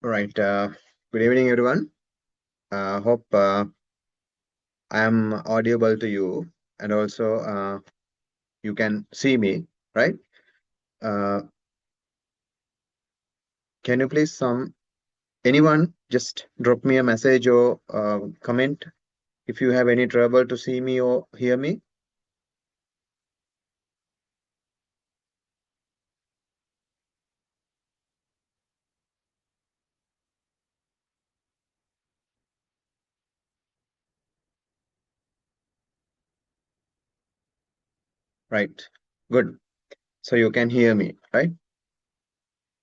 All right. Good evening, everyone. Hope I am audible to you, and also you can see me, right? Uh, can you please anyone just drop me a message or comment if you have any trouble to see me or hear me? Right. Good. So you can hear me, right?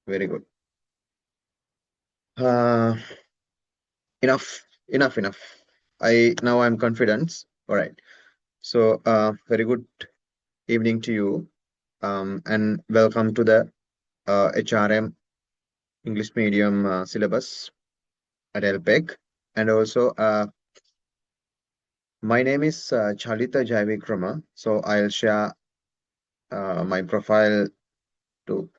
Very good. Uh, enough. I'm confident. All right. So very good evening to you. And welcome to the HRM English medium syllabus at LPEC. And also, my name is Chalita Jaivikrama. So I'll share my profile to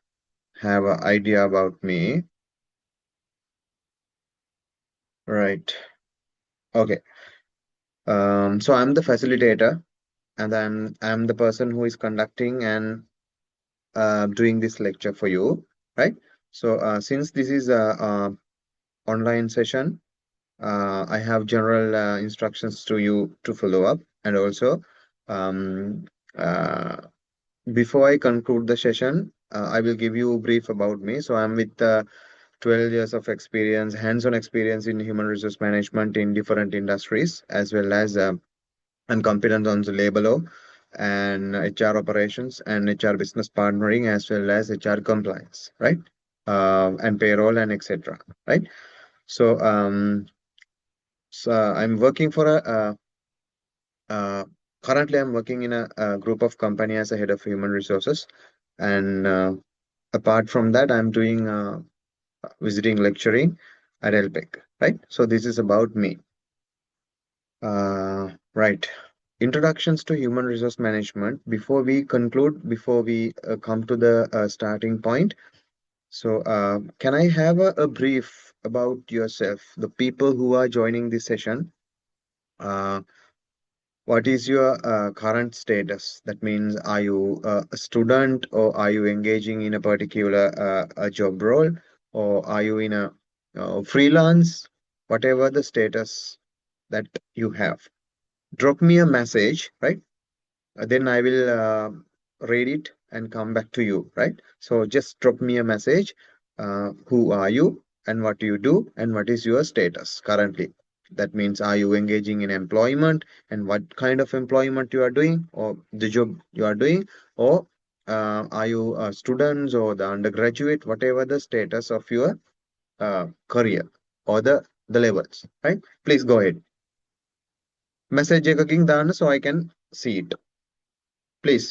have an idea about me. Right. Okay. So I'm the facilitator, and I'm the person who is conducting and doing this lecture for you. Right. So since this is a online session, I have general instructions to you to follow up, and also um, uh, before I conclude the session, I will give you a brief about me. So I'm with 12 years of experience, hands-on experience in human resource management in different industries, as well as and competent on the labor law and HR operations and HR business partnering, as well as HR compliance, right? And payroll and etc. Right? So, I'm working for uh, currently I'm working in a group of company as a head of human resources, and apart from that, I'm doing visiting lecturing at LPEC, right? So this is about me. Right. Introductions to human resource management. Before we come to the starting point, so can I have a brief about yourself, the people who are joining this session? Uh, What is your current status? That means, are you a student, or are you engaging in a particular a job role, or are you in a freelance? Whatever the status that you have, drop me a message, right? Then I will read it and come back to you, right? So just drop me a message. Who are you, and what do you do, and what is your status currently? That means, are you engaging in employment, and what kind of employment you are doing, or the job you are doing, or are you students or the undergraduate, whatever the status of your career or the levels, right? Please go ahead. Message එකකින් දාන්න so I can see it. Please.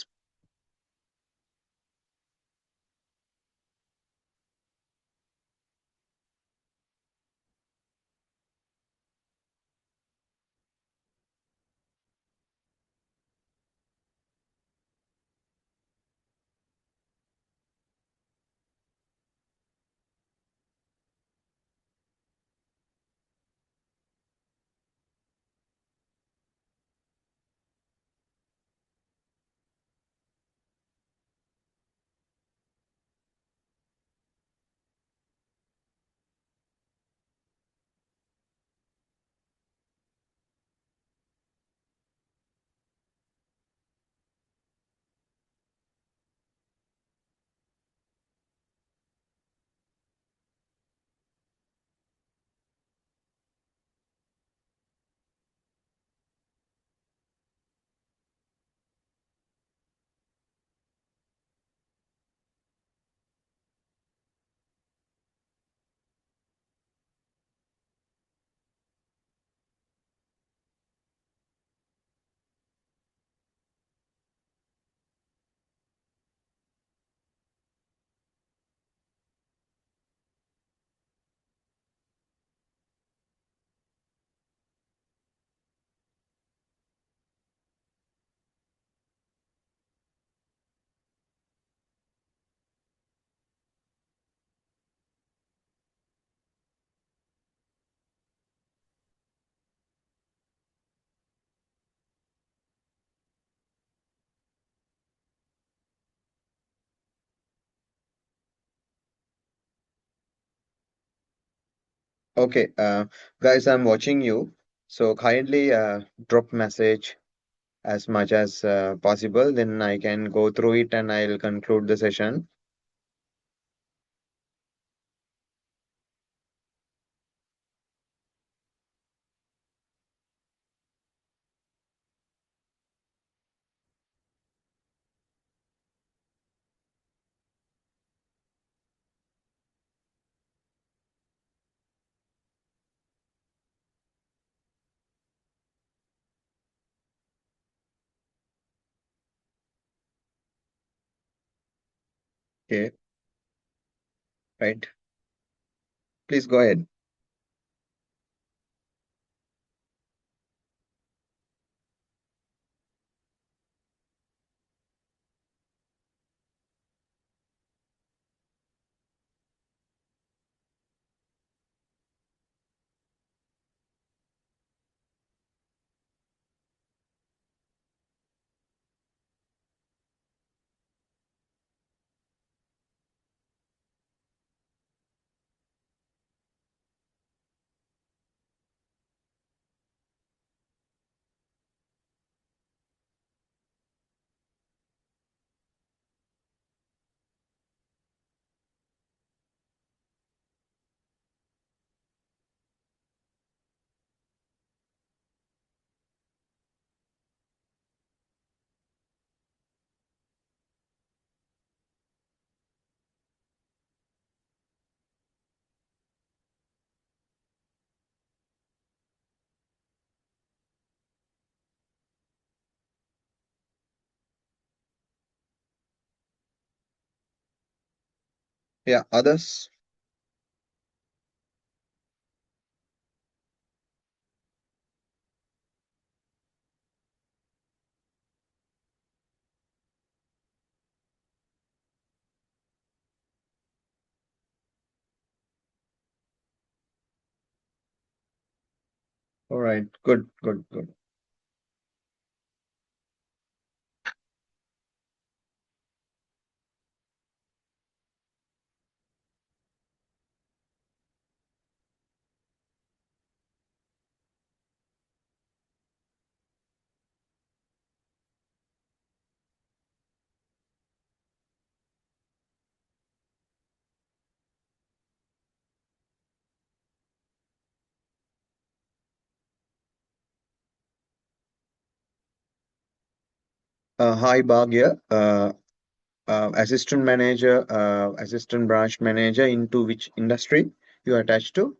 Okay, guys, I'm watching you. So kindly drop message as much as possible. Then I can go through it and I'll conclude the session. Okay, right. Please go ahead. Yeah, others. All right, good, good, good. Hi, Bhagya. Assistant manager, assistant branch manager into which industry you attached to?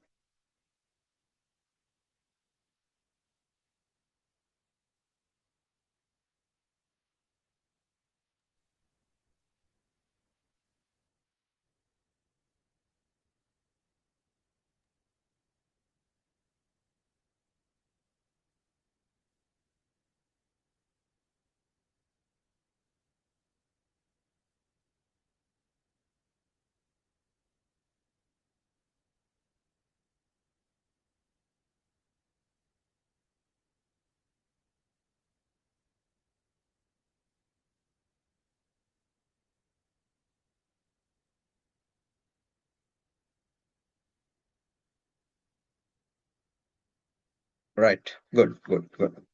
Right. Good, good, good.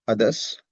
Others?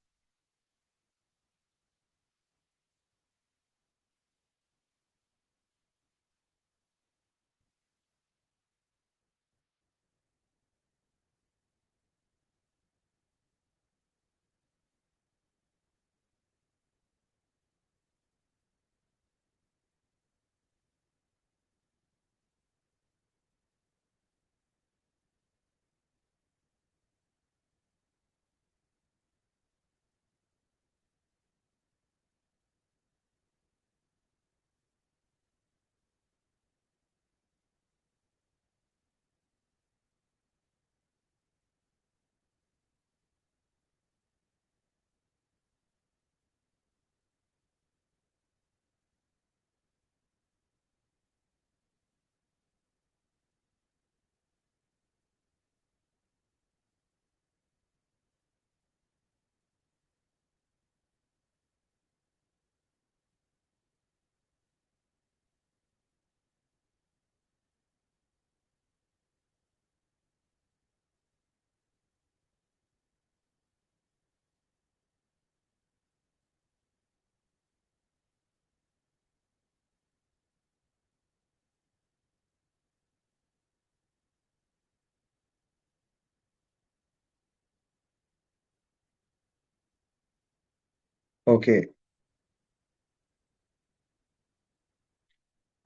Okay,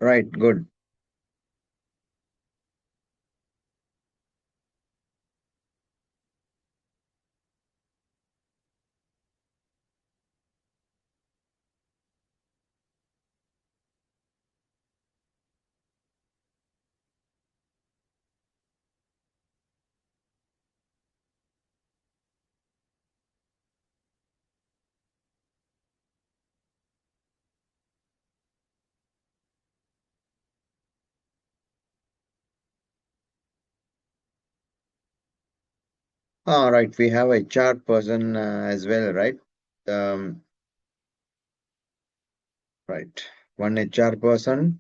right, good. All right, we have a HR person as well, right? Um, right. One HR person.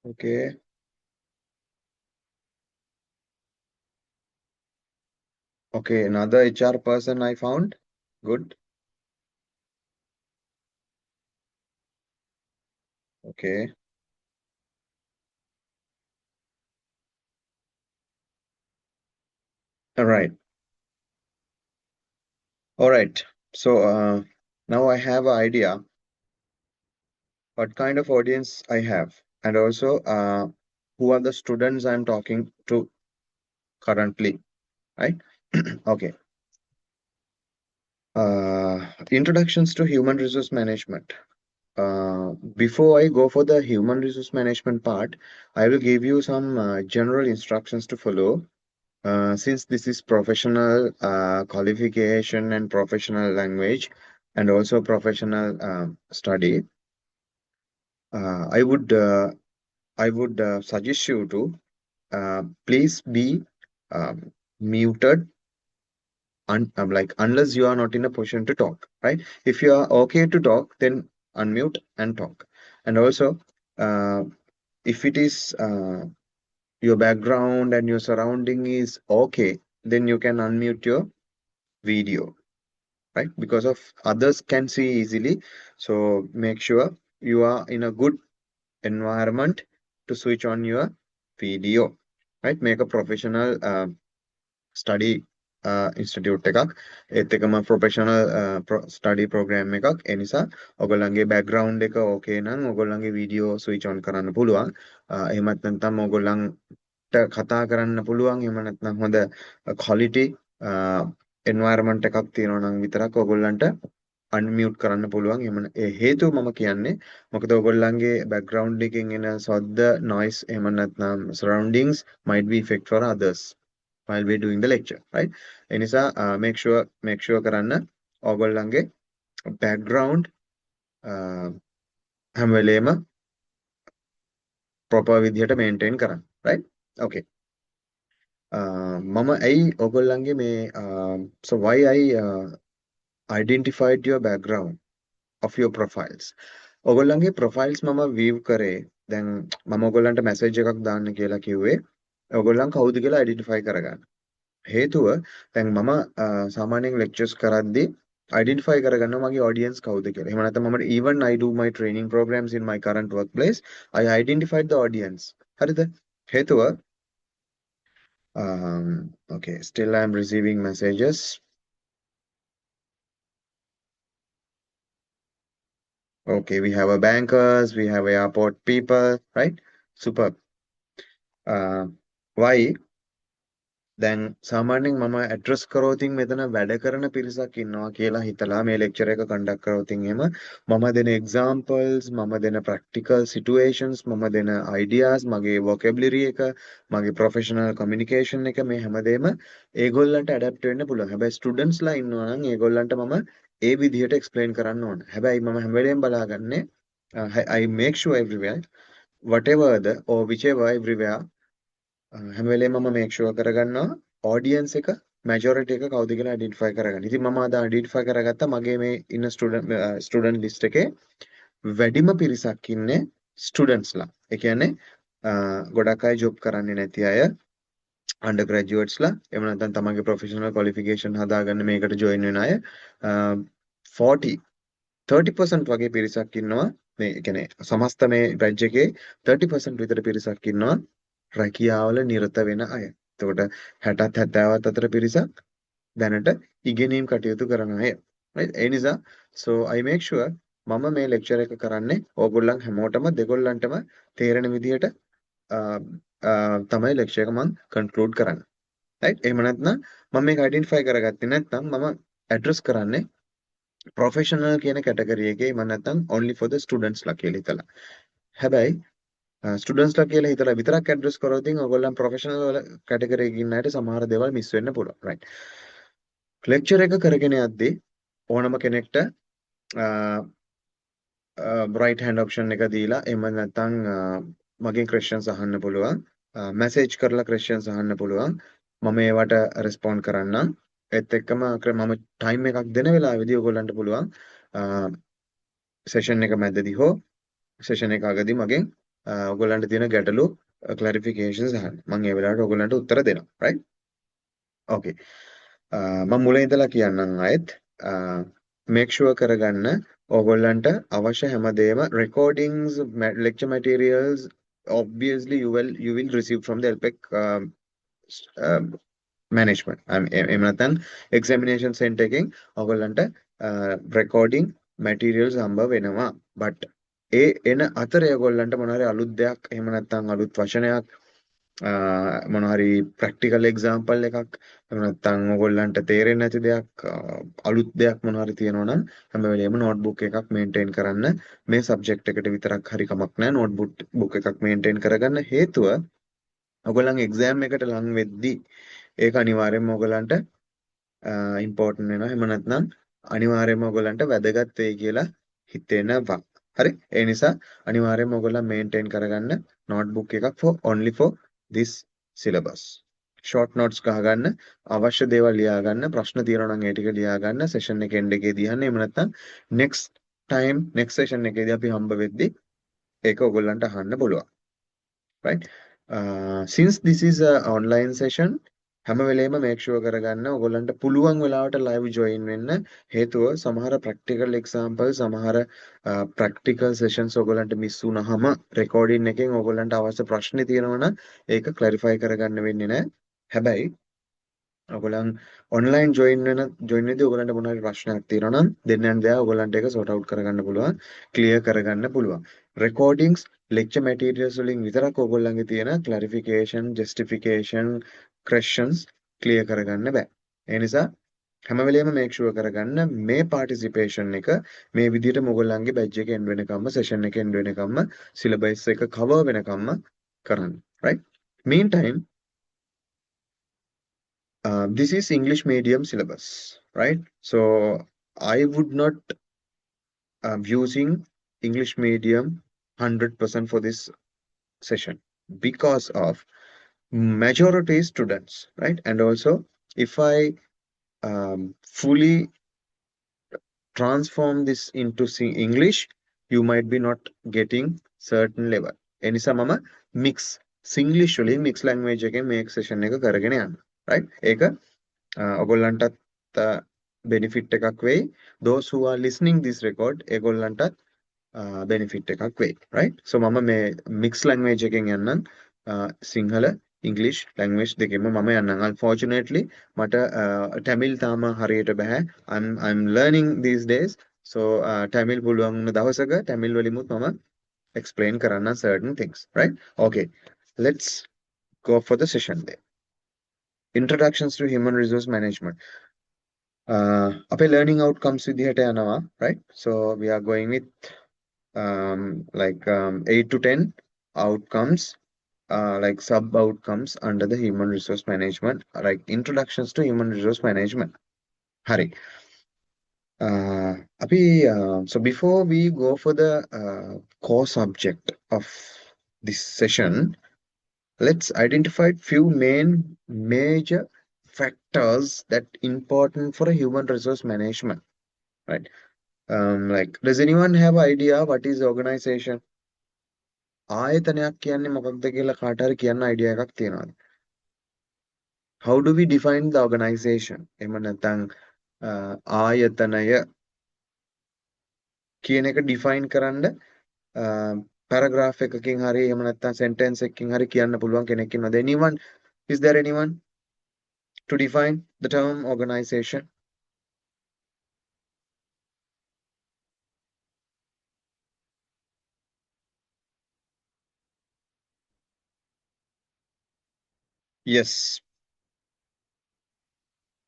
Okay. Okay, another HR person I found. Good. Okay. All right. All right. So now I have an idea what kind of audience I have, and also who are the students I'm talking to currently, right? Okay. Introductions to human resource management. Before I go for the human resource management part, I will give you some general instructions to follow. Since this is professional qualification and professional language and also professional study, I would suggest you to please be muted like unless you are not in a position to talk, right? If you are okay to talk, then unmute and talk. And also, uh, if it is your background and your surrounding is okay, then you can unmute your video, right? Because of others can see easily. So make sure you are in a good environment to switch on your video, right? Make a professional study institute එකක් ඒත් එකම professional study program එකක් ඒ නිසා ඔයගොල්ලන්ගේ background එක okay නම් ඔයගොල්ලන්ගේ video switch on කරන්න පුළුවන් එහෙමත් නැත්නම් ඔයගොල්ලන්ට කතා කරන්න පුළුවන් එහෙම නැත්නම් හොඳ quality environment එකක් තියෙනවා නම් විතරක් ඔයගොල්ලන්ට unmute කරන්න පුළුවන් එහෙම ඒ හේතුව මම කියන්නේ මොකද ඔයගොල්ලන්ගේ background එකකින් එන ශබ්ද noise එහෙම නැත්නම් surroundings might be effect for others while we're doing the lecture, right? ඒ නිසා make sure කරන්න ඕගොල්ලන්ගේ background හැම වෙලේම proper විදිහට maintain කරන්න, right? Okay. මම ඇයි ඕගොල්ලන්ගේ මේ so why I identified your background of your profiles. ඕගොල්ලන්ගේ profiles මම view කරේ. දැන් මම ඕගොල්ලන්ට message එකක් දාන්න කියලා කිව්වේ. ඕගොල්ලන් කවුද කියලා identify කරගන්න. හේතුව දැන් මම සාමාන්‍යයෙන් lectures කරද්දී identify කරගන්නවා මගේ audience කවුද කියලා. එහෙම නැත්නම් මම even I do my training programs in my current workplace I identified the audience. හරිද? හේතුව okay still I am receiving messages. Okay, we have a bankers, we have airport people, right? Super. Why? දැන් සාමාන්‍යයෙන් මම address කරෝතින් මෙතන වැඩ කරන පිරිසක් ඉන්නවා කියලා හිතලා මේ ලෙක්චර් එක කන්ඩක්ට් කරෝතින් එහෙම මම දෙන examples මම දෙන practical situations මම දෙන ideas මගේ vocabulary එක මගේ professional communication එක මේ හැමදේම ඒගොල්ලන්ට adapt වෙන්න පුළුවන්. හැබැයි students ලා ඉන්නවා නම් ඒගොල්ලන්ට මම ඒ විදිහට explain කරන්න ඕන. හැබැයි මම හැම වෙලේම බලාගන්නේ I make sure everywhere whatever the or whichever everywhere හැම වෙලේම මම මේක් ෂුවර් කරගන්නවා ඔඩියන්ස් එක මැජොරිටි එක කවුද කියලා අයිඩෙන්ටිෆයි කරගන්න. ඉතින් මම අද අයිඩෙන්ටිෆයි කරගත්තා මගේ මේ ඉන්න ස්ටුඩන්ට් ලිස්ට් එකේ වැඩිම පිරිසක් ඉන්නේ ස්ටුඩන්ට්ස්ලා. ඒ කියන්නේ ගොඩක් අය ජොබ් කරන්නේ නැති අය අන්ඩර් ග්‍රැජුවේට්ස්ලා එහෙම නැත්නම් තමන්ගේ ප්‍රොෆෙෂනල් ක්වොලිෆිකේෂන් හදාගන්න මේකට ජොයින් වෙන අය 40 30% වගේ පිරිසක් ඉන්නවා මේ කියන්නේ සමස්ත මේ බැච් එකේ 30% විතර පිරිසක් ඉන්නවා රැකියාවල නිරත වෙන අය. එතකොට 60ත් 70ත් අතර පිරිසක් දැනට ඉගෙනීම් කටයුතු කරන අය. right? ඒ නිසා so I make sure මම මේ lecture එක කරන්නේ ඕගොල්ලන් හැමෝටම දෙගොල්ලන්ටම තේරෙන විදිහට තමයි lecture එක මම conclude කරන්නේ. right? එහෙම නැත්නම් මම මේක identify කරගත්තේ නැත්නම් මම address කරන්නේ professional කියන category එකේ මම නැත්නම් only for the students ලා කියලා හිතලා. හැබැයි ස්ටුඩන්ට්ස් ලා කියලා හිතලා විතරක් ඇඩ්‍රස් කරොත් ඉතින් ඔයගොල්ලන් ප්‍රොෆෙෂනල් වල කැටගරි එකකින් ඉන්න අයට සමහර දේවල් මිස් වෙන්න පුළුවන් රයිට් ලෙක්චර් එක කරගෙන යද්දී ඕනම කෙනෙක්ට රයිට් හෑන්ඩ් ඔප්ෂන් එක දීලා එහෙම නැත්නම් මගෙන් ක්වෙස්චන්ස් අහන්න පුළුවන් මැසේජ් කරලා ක්වෙස්චන්ස් අහන්න පුළුවන් මම ඒවට රෙස්පොන්ඩ් කරන්නම් ඒත් එක්කම මම ටයිම් එකක් දෙන වෙලාවෙදී ඔයගොල්ලන්ට පුළුවන් සෙෂන් එක මැදදී හෝ සෙෂන් එක අගදී මගෙන් ඔයගොල්ලන්ට තියෙන ගැටලු ක්ලැරිෆිකේෂන්ස් අහන්න මම ඒ වෙලාවට ඔයගොල්ලන්ට උත්තර දෙනවා රයිට් ඕකේ මම මුලින් ඉඳලා කියන්නම් ආයෙත් මේක් ෂුවර් කරගන්න ඕගොල්ලන්ට අවශ්‍ය හැමදේම recordings lecture materials obviously you will receive from the LPEC management එහෙම නැත්නම් examination center එකෙන් ඔයගොල්ලන්ට recording materials හම්බ වෙනවා but ඒ එන අතරේ ඔයගොල්ලන්ට මොන හරි අලුත් දෙයක් එහෙම නැත්නම් අලුත් වචනයක් මොන හරි ප්‍රැක්ටිකල් එක්සැම්පල් එකක් එහෙම නැත්නම් ඔයගොල්ලන්ට තේරෙන්නේ නැති දෙයක් අලුත් දෙයක් මොන හරි තියෙනවා නම් හැම වෙලේම නෝට්බුක් එකක් මේන්ටේන් කරන්න මේ සබ්ජෙක්ට් එකට විතරක් හරි කමක් නැහැ නෝට්බුක් එකක් මේන්ටේන් කරගන්න හේතුව ඔයගොල්ලන් එක්සෑම් එකට ලං වෙද්දී ඒක අනිවාර්යයෙන්ම ඔයගොල්ලන්ට ඉම්පෝටන්ට් වෙනවා එහෙම නැත්නම් අනිවාර්යයෙන්ම ඔයගොල්ලන්ට වැදගත් වෙයි කියලා හිතෙනවා හරි ඒ නිසා අනිවාර්යයෙන්ම ඔයගොල්ලන් මේන්ටේන් කරගන්න නෝට්බුක් එකක් for only for this syllabus short notes ගහගන්න අවශ්‍ය දේවල් ලියා ගන්න ප්‍රශ්න තියෙනවා නම් ඒ ටික ලියා ගන්න සෙෂන් එක එන්ඩ් එකේදී යන්න එහෙම නැත්නම් next session එකේදී අපි හම්බ වෙද්දී ඒක ඔයගොල්ලන්ට අහන්න පුළුවන් right since this is a online session හැම වෙලේම මේක් ෂුවර් කරගන්න ඔයගොල්ලන්ට පුළුවන් වෙලාවට live join වෙන්න හේතුව සමහර practical example සමහර practical sessions ඔයගොල්ලන්ට miss වුණාම recording එකෙන් ඔයගොල්ලන්ට අවශ්‍ය ප්‍රශ්න තියෙනවා නම් ඒක clarify කරගන්න වෙන්නේ නැහැ හැබැයි ඔයගොල්ලන් online join වෙද්දී ඔයගොල්ලන්ට මොන හරි ප්‍රශ්නයක් තියෙනවා නම් දෙන්නෙන් දෙයා ඔයගොල්ලන්ට ඒක sort out කරගන්න පුළුවන් clear කරගන්න පුළුවන් recordings lecture materials වලින් විතරක් ඔයගොල්ලන්ගේ තියෙන clarification justification questions clear කරගන්න බෑ ඒ නිසා හැම වෙලේම make sure කරගන්න මේ participation එක මේ විදිහට ඔයගොල්ලන්ගේ badge එක end වෙනකම්ම session එක end වෙනකම්ම syllabus එක cover වෙනකම්ම කරන්න right meantime this is English medium syllabus, right? So I would not using English medium 100% for this session because of majority students, right? And also if I fully transform this into English, you might be not getting certain level. එනිසා මම mix Singlish වලින් mix language එකෙන් මේ session එක කරගෙන යන්න. right? ඒක ඔයගොල්ලන්ටත් benefit එකක් වෙයි. Those who are listening this record ඒගොල්ලන්ටත් benefit එකක් වෙයි. right? So මම මේ mix language එකෙන් යන්නම් සිංහල English language දෙකෙන්ම මම යන්නම්. Unfortunately මට Tamil තාම හරියට බෑ. I'm learning these days. So Tamil පුළුවන් වුණ දවසක Tamil වලිමුත් මම explain කරන්න certain things. right? Okay. Let's go for the session there. Introductions to human resource management. අපේ learning outcomes විදිහට යනවා right so we are going with like 8 to 10 outcomes like sub outcomes under the human resource management like introductions to human resource management hari so before we go for the core subject of this session let's identify few major factors that important for a human resource management right like does anyone have idea what is organization ආයතනයක් කියන්නේ මොකක්ද කියලා කාට හරි කියන්න idea එකක් තියෙනවද how do we define the organization එහෙම නැත්නම් ආයතනය කියන එක define කරන්න paragraph එකකින් හරි එහෙම නැත්නම් sentence එකකින් හරි කියන්න පුළුවන් කෙනෙක් ඉන්නවද anyone is there anyone to define the term organization Yes.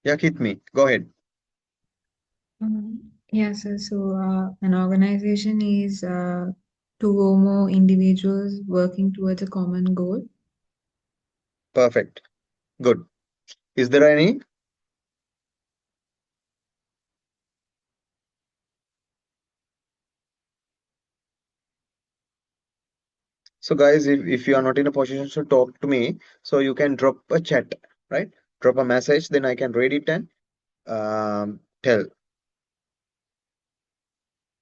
Yeah, hit me. Go ahead. Yes, sir. So, an organization is two or more individuals working towards a common goal. Perfect. Good. Is there any? So, guys, if you are not in a position to talk to me, so you can drop a chat, right? Drop a message, then I can read it and tell.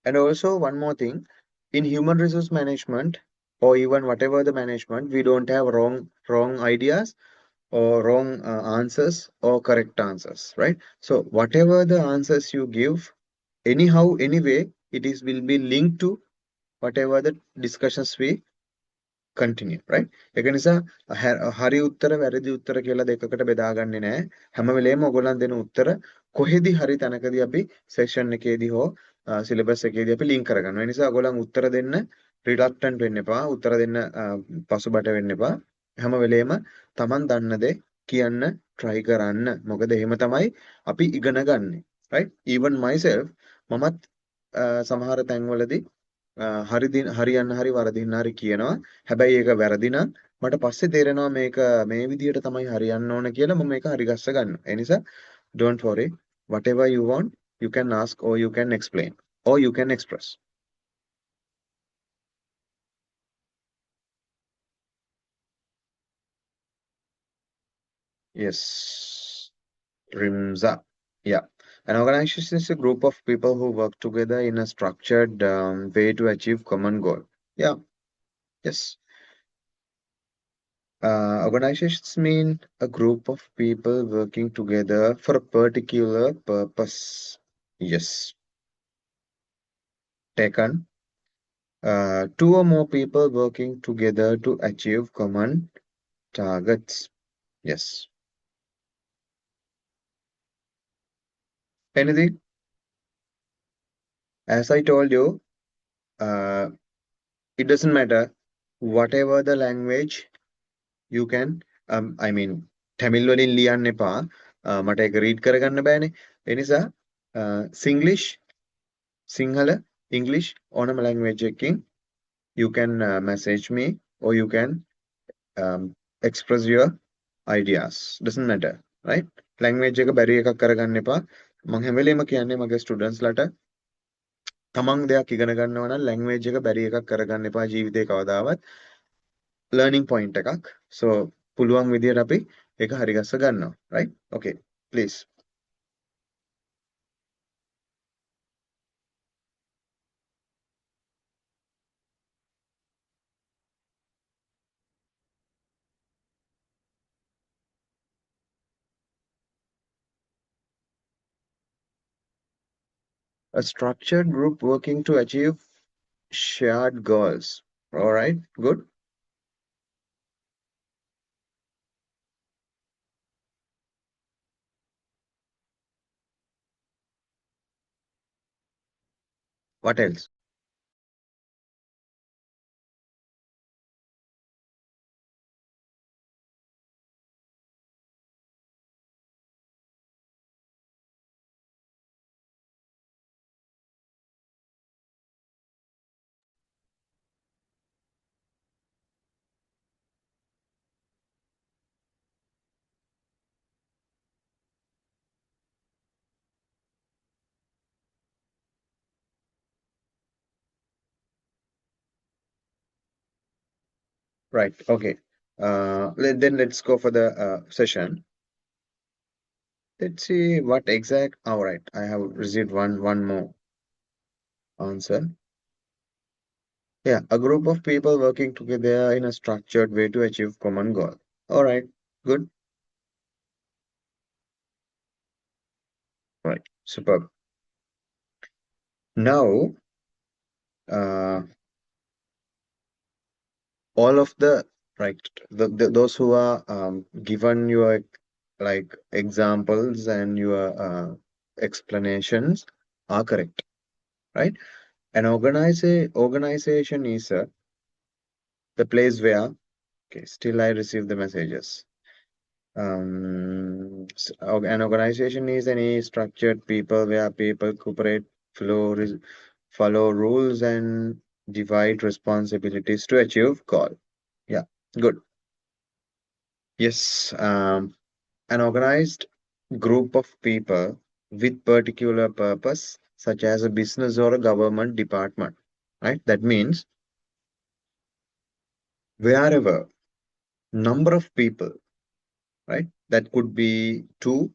And also, one more thing, in human resource management or even whatever the management, we don't have wrong ideas or wrong answers or correct answers, right? So, whatever the answers you give, anyhow, anyway, it is will be linked to whatever the discussions we continue, right? ඒක නිසා හරි උත්තර වැරදි උත්තර කියලා දෙකකට බෙදාගන්නේ නැහැ. හැම වෙලේම ඔයගොල්ලන් දෙන උත්තර කොහෙදි හරි තැනකදී අපි සෙක්ෂන් එකේදී හෝ සිලබස් එකේදී අපි ලින්ක් කරගන්නවා. ඒ නිසා ඔයගොල්ලන් උත්තර දෙන්න රිලක්ටන්ට් වෙන්න එපා. උත්තර දෙන්න පසුබට වෙන්න එපා. හැම වෙලේම Taman දන්න දේ කියන්න try කරන්න. මොකද එහෙම තමයි අපි ඉගෙන ගන්නෙ. right? Even myself මමත් සමහර තැන්වලදී හරියන්න හරි වරදින්න හරි කියනවා. හැබැයි ඒක වැරදි නම් මට පස්සේ තේරෙනවා මේක මේ විදිහට තමයි හරියන්න ඕන කියලා මම මේක හරි ගස්ස ගන්නවා. ඒ නිසා don't worry. Whatever you want, you can ask or you can explain or you can express. Yes. Rimza. Yeah. An organization is a group of people who work together in a structured way to achieve common goal. Yeah. Yes. Organizations mean a group of people working together for a particular purpose. Yes, taken. Two or more people working together to achieve common targets. Yes. Anything? As I told you, uh, it doesn't matter. Whatever the language, you can, I mean, Tamil වලින් ලියන්න එපා. මට ඒක read කරගන්න බෑනේ. ඒ නිසා Singlish, Sinhala, English ඕනම language එකකින් you can message me or you can um, express your ideas. Doesn't matter, right? Language එක බැරි එකක් කරගන්න එපා. මම හැම වෙලේම කියන්නේ මගේ ස්ටුඩන්ට්ස් ලට තමන් දෙයක් ඉගෙන ගන්නවා නම් language එක බැරි එකක් කරගන්න එපා ජීවිතේ කවදාවත්. learning point එකක්. So පුළුවන් විදියට අපි ඒක හරි ගස්ස ගන්නවා, right? Okay, please. A structured group working to achieve shared goals. All right, good. What else? Right, okay. Then let's go for the session. Let's see what exact. All right, I have received one more answer. Yeah, a group of people working together in a structured way to achieve common goal. All right, good. Right, superb. Now, uh, all of the right, those who are given your like examples and your explanations are correct, right? An organization is the place where, okay, still I receive the messages. An organization is any structured people where people cooperate, follow rules, and divide responsibilities to achieve goal. Yeah, good. Yes, an organized group of people with particular purpose, such as a business or a government department, right? That means wherever number of people, right? That could be two,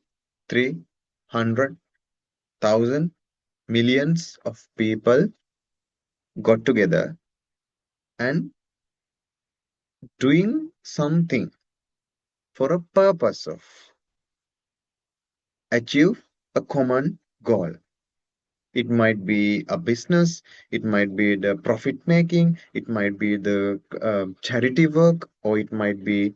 three, hundred, thousand, millions of people got together and doing something for a purpose of achieve a common goal. It might be a business, it might be the profit making, it might be the charity work, or it might be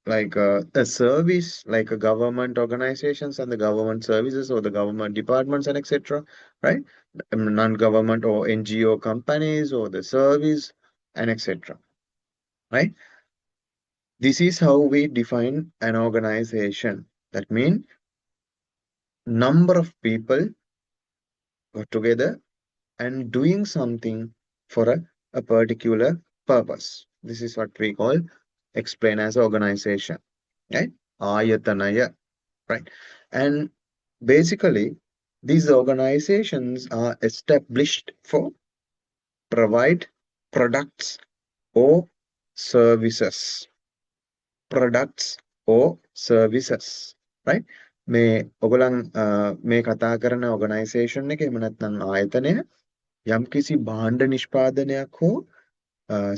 like a service, like a government organizations and the government services or the government departments and etc. Right? Non-government or NGO companies or the service and etc. Right? This is how we define an organization. That means number of people got together and doing something for a particular purpose. This is what we call explain as organization, right? Ayatanaya, right? And basically, these organizations are established for provide products or services. Products or services, right? මේ ඔගලන් මේ කතා කරන organisation එක එහෙම නැත්නම් ආයතනය යම්කිසි භාණ්ඩ නිෂ්පාදනයක් හෝ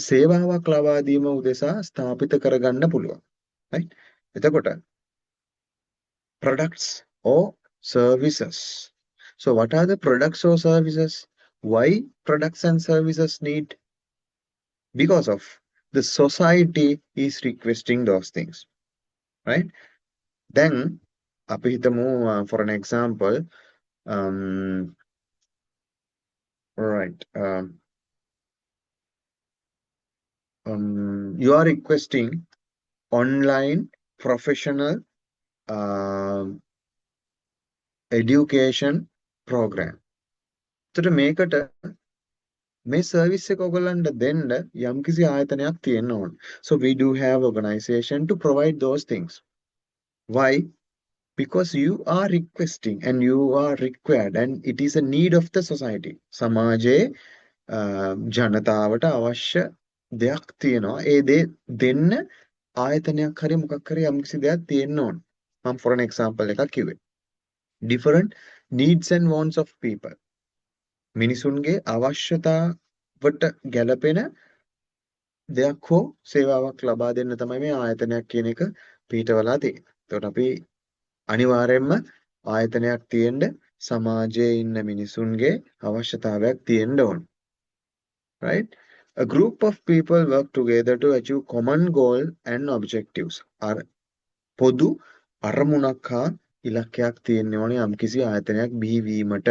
සේවාවක් ලබා දීම උදෙසා ස්ථාපිත කරගන්න පුළුවන්. right? එතකොට products or services. So what are the products or services? Why products and services need? Because of the society is requesting those things. Right? Then අපි හිතමු for an example, right, you are requesting online professional education program. එතකොට මේකට මේ service එක ඔයගලන්ට දෙන්න යම්කිසි ආයතනයක් තියෙන්න ඕන. So we do have organization to provide those things. Why? Because you are requesting and you are required and it is a need of the society. සමාජයේ ජනතාවට අවශ්‍ය දෙයක් තියෙනවා. ඒ දේ දෙන්න ආයතනයක් හරි මොකක් හරි යම්කිසි දෙයක් තියෙන්න ඕන. මම for an example එකක් කිව්වේ. Different needs and wants of people. මිනිසුන්ගේ අවශ්‍යතාවට ගැලපෙන දෙයක් හෝ සේවාවක් ලබා දෙන්න තමයි මේ ආයතනයක් කියන එක පිටවලා තියෙන්නේ. එතකොට අපි අනිවාර්යයෙන්ම ආයතනයක් තියෙන්න සමාජයේ ඉන්න මිනිසුන්ගේ අවශ්‍යතාවයක් තියෙන්න ඕන. Right? A group of people work together to achieve common goal and objectives. අර පොදු අරමුණක් හා ඉලක්කයක් තියෙන්න ඕනේ යම්කිසි ආයතනයක් බිහිවීමට.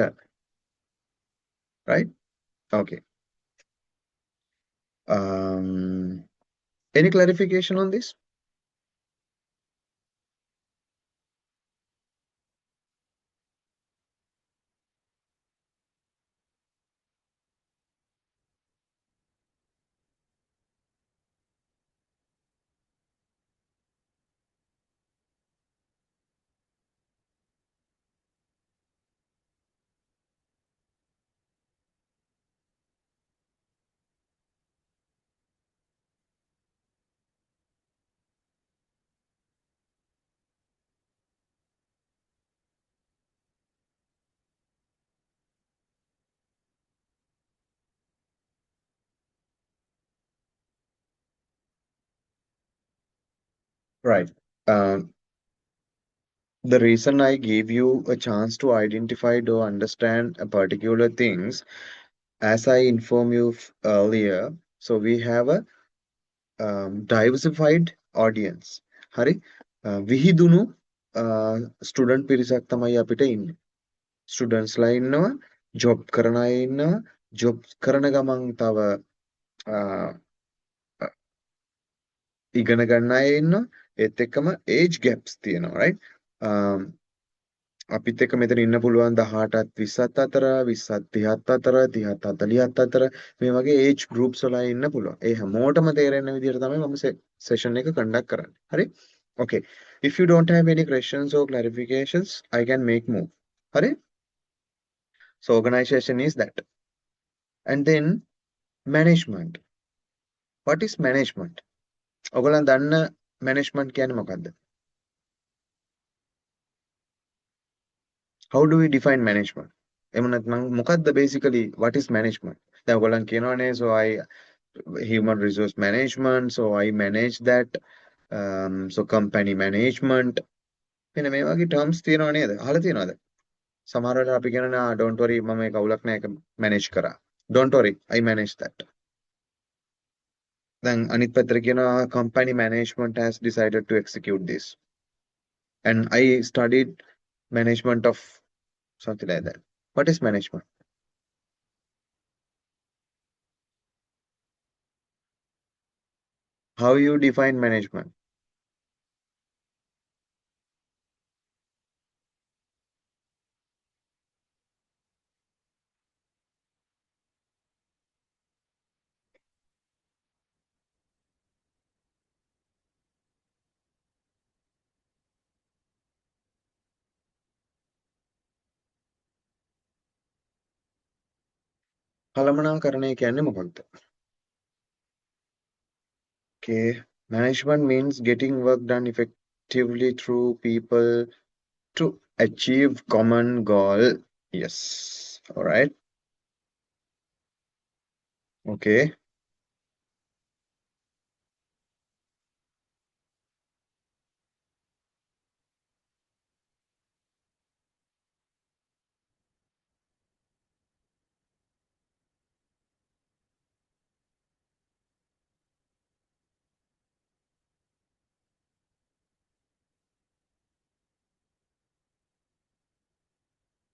Right? Okay. Any clarification on this? Right. Um, the reason I gave you a chance to identify or understand a particular things, as I informed you earlier, so we have a diversified audience. හරි විහිදුණු student පිරිසක් තමයි අපිට ඉන්නේ. ස්ටුඩන්ට්ස්ලා ඉන්නවා, job කරන අය ඉන්නවා, job කරන ගමන් තව ඉගෙන ගන්න අය ඉන්නවා. ඒත් එක්කම age gaps තියෙනවා right. අපිත් එක්ක මෙතන ඉන්න පුළුවන් 18ත් 20ත් අතර 20ත් 30ත් අතර 30ත් 40ත් අතර මේ වගේ age groups වල අය ඉන්න පුළුවන්. ඒ හැමෝටම තේරෙන විදිහට තමයි මම session එක conduct කරන්නේ. හරි? Okay. If you don't have any questions or clarifications, I can make move. හරි? So organization is that. And then management. What is management? ඔයගොල්ලන් දන්න management කියන්නේ මොකක්ද? How do we define management? එහෙම නැත්නම් මොකක්ද basically what is management? දැන් ඔයගොල්ලන් කියනවනේ so I human resource management, so I manage that, so company management මෙන්න මේ වගේ terms තියෙනව නේද? අහලා තියෙනවද? සමහර වෙලාවට අපි කියනවා don't worry මම ඒක අවුලක් නෑ ඒක manage කරා. Don't worry I manage that. දැන් අනිත් පැත්තට කියනවා company management has decided to execute this and I studied management of something like that. What is management? How you define management? කළමනාකරණය කියන්නේ මොකක්ද? Okay, management means getting work done effectively through people to achieve common goal. Yes. All right. Okay.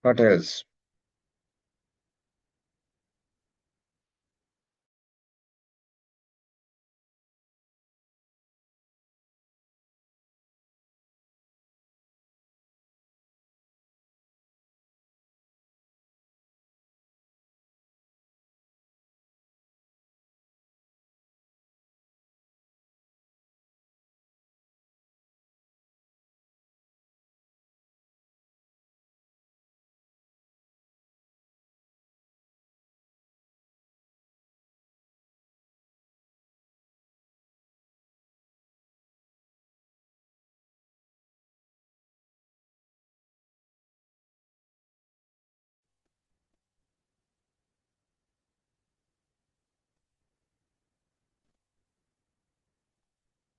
What else?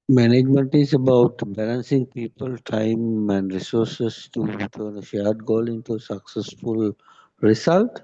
Management is about balancing people, time, and resources to turn a shared goal into a successful result.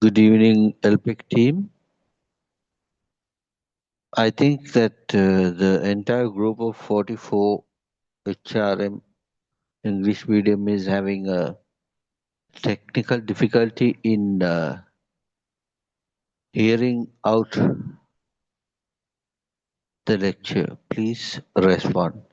Good evening, LPEC team. I think that the entire group of 44 HRM English medium is having a technical difficulty in hearing out the lecture. Please respond.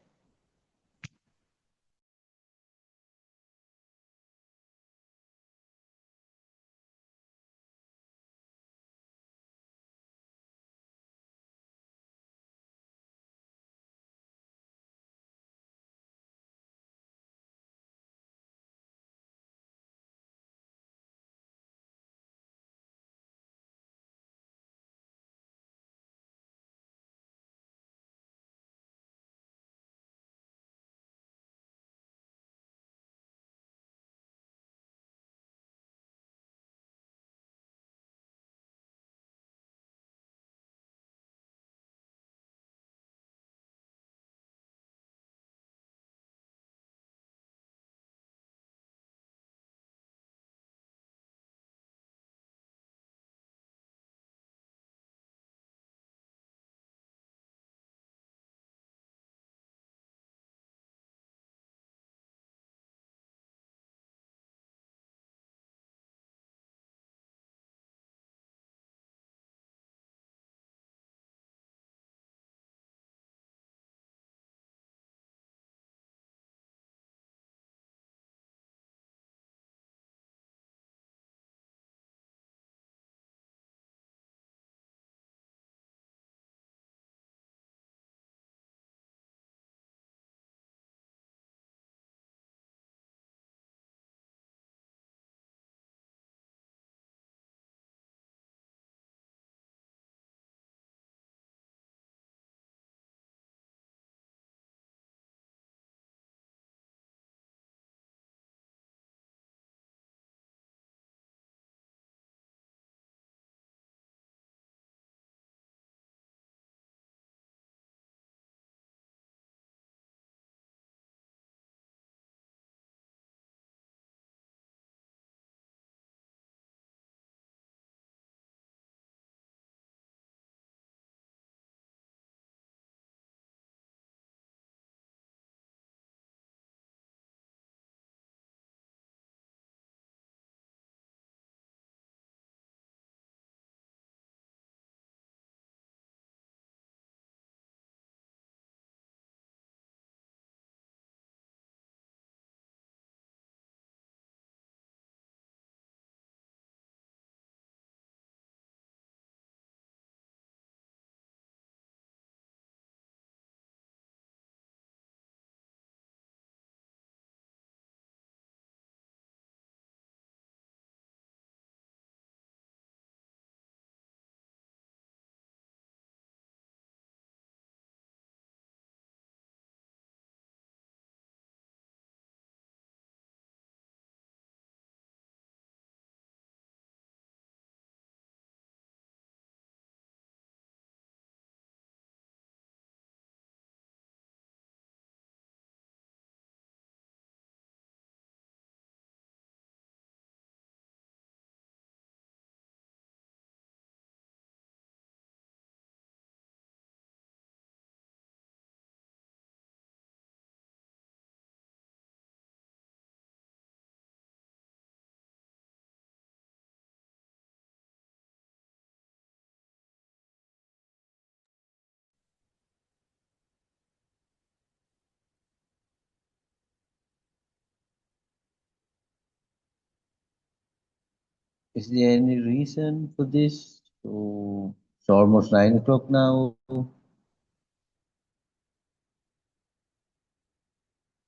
Is there any reason for this? So it's almost 9 o'clock now.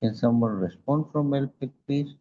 Can someone respond from LPEC, please?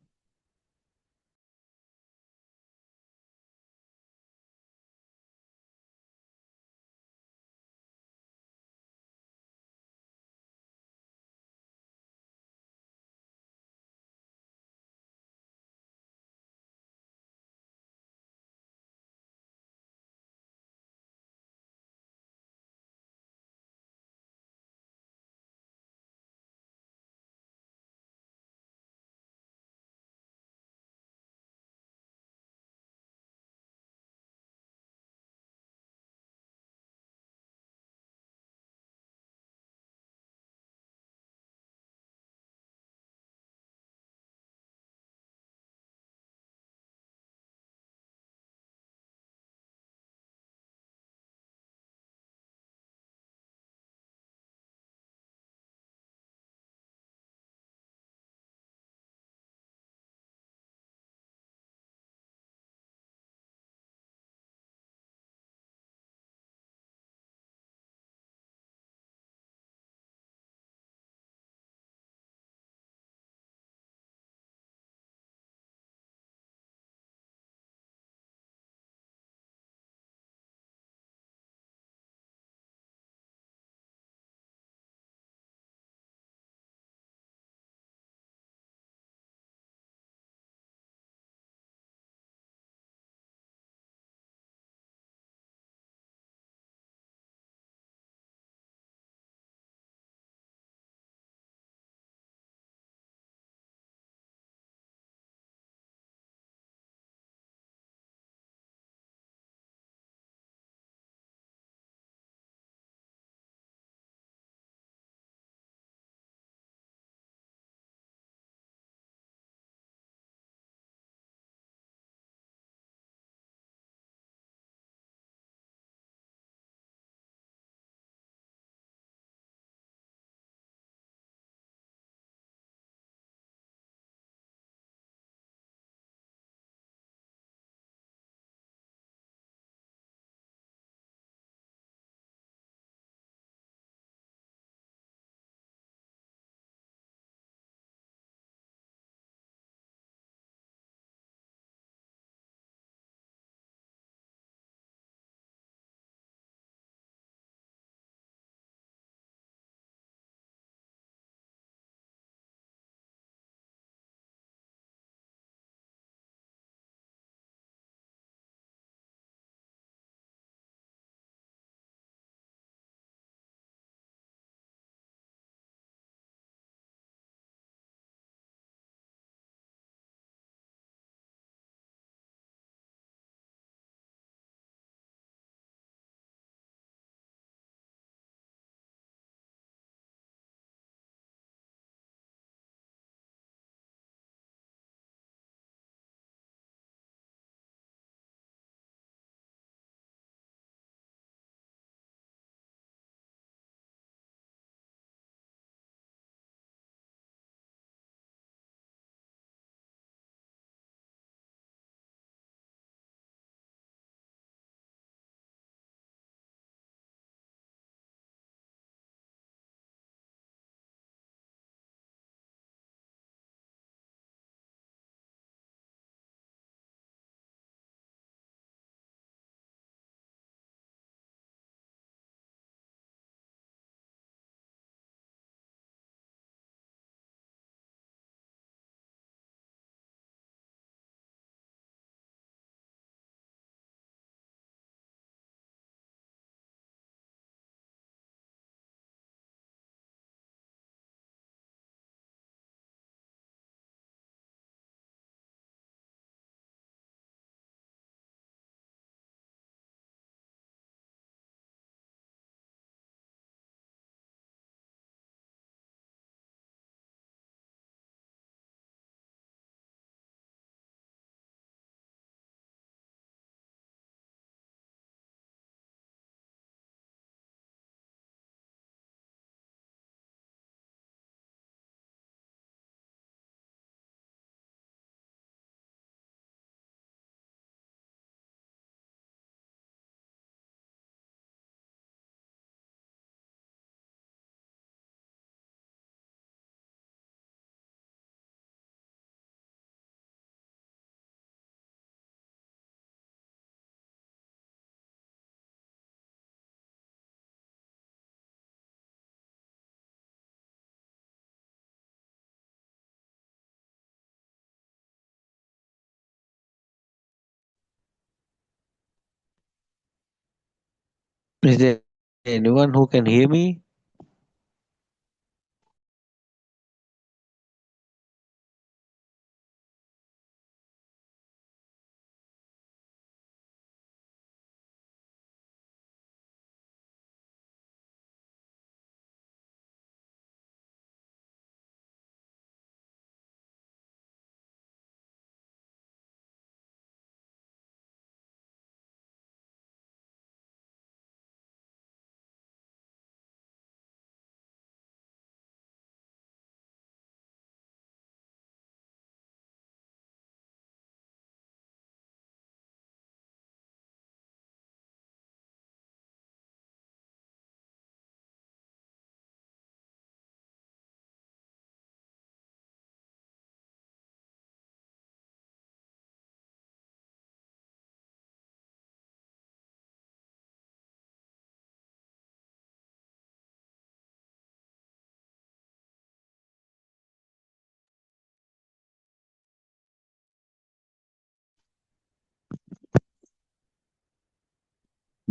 Is there anyone who can hear me?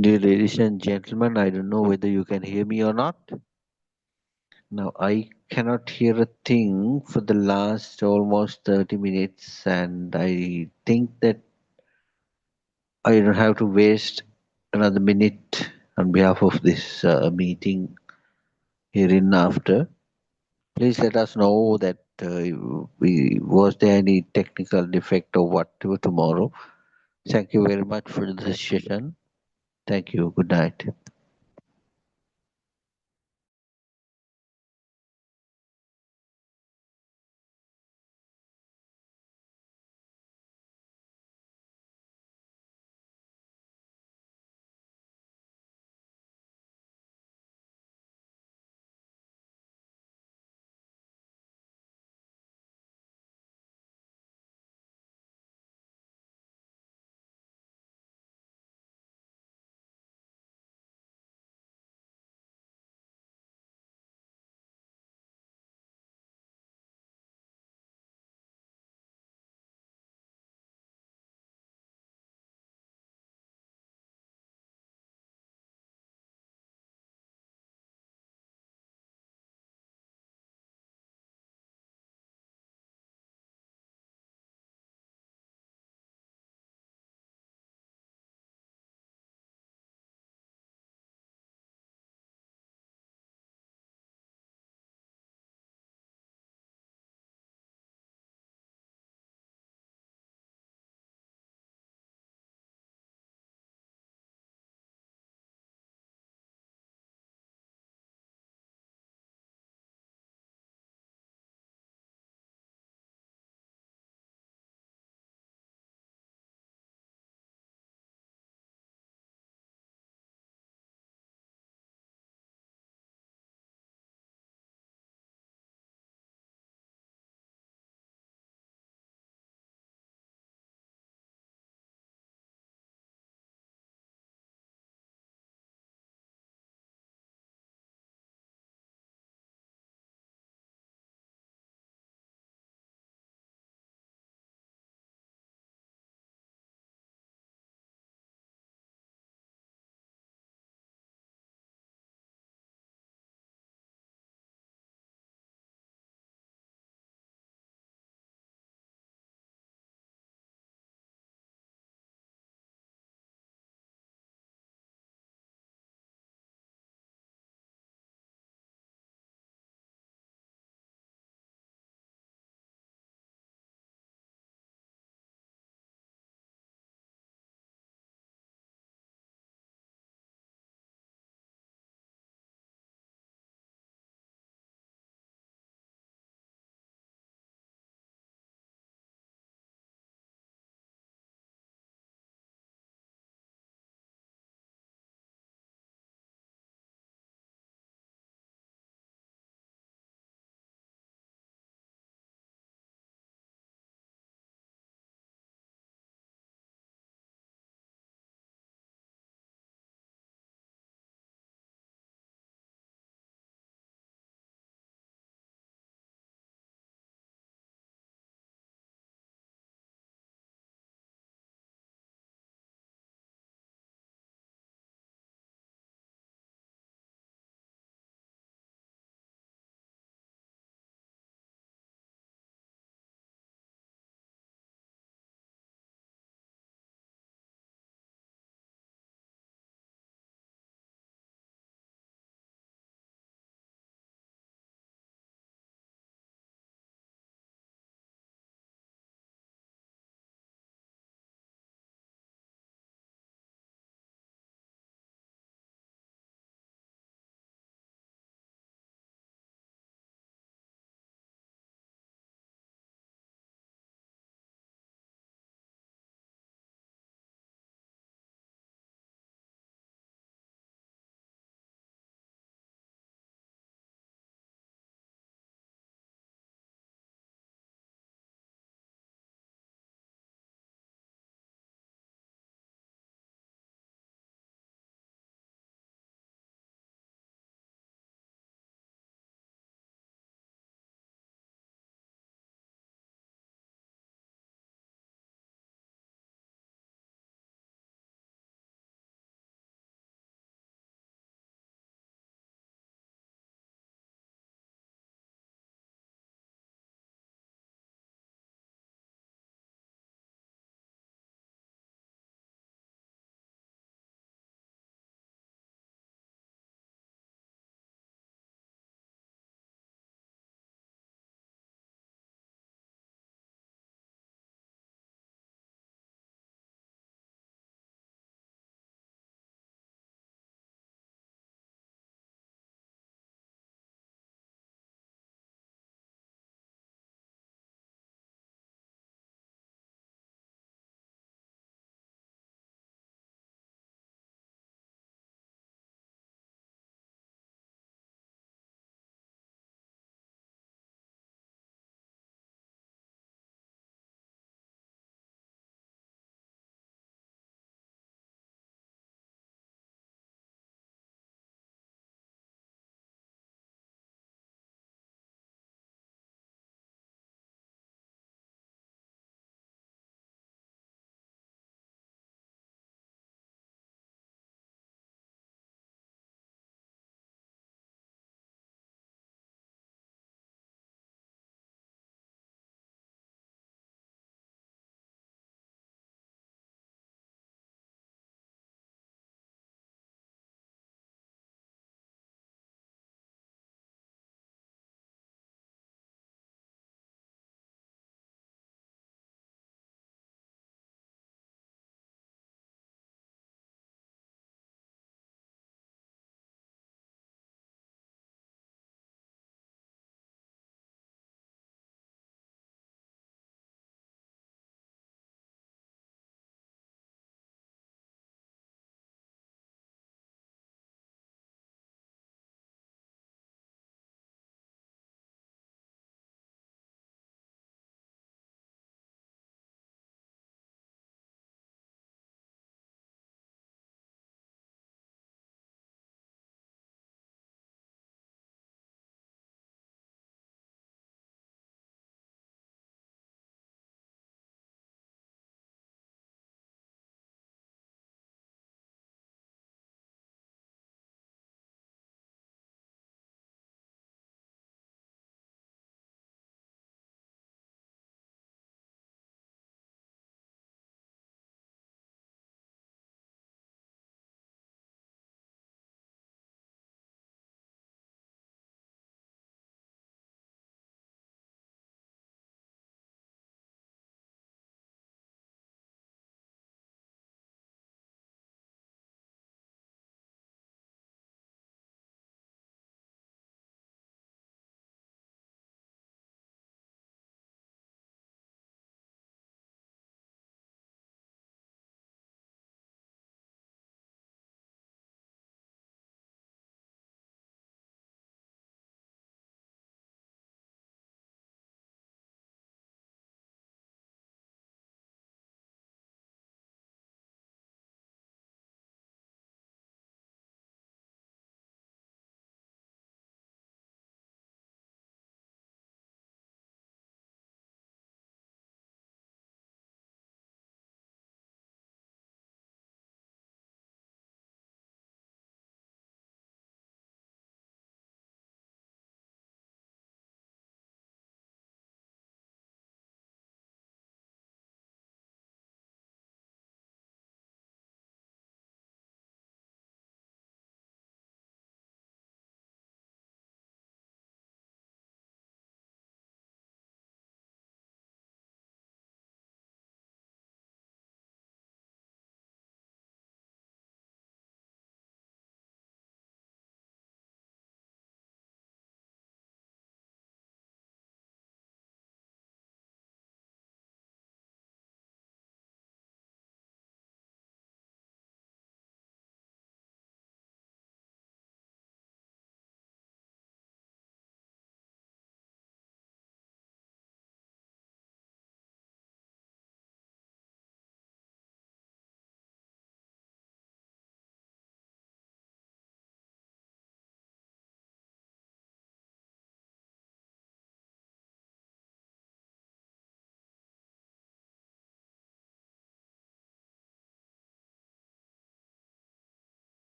Dear ladies and gentlemen, I don't know whether you can hear me or not. Now, I cannot hear a thing for the last almost 30 minutes, and I think that I don't have to waste another minute on behalf of this meeting herein after. Please let us know that was there any technical defect or whatever tomorrow. Thank you very much for the session. Thank you. Good night.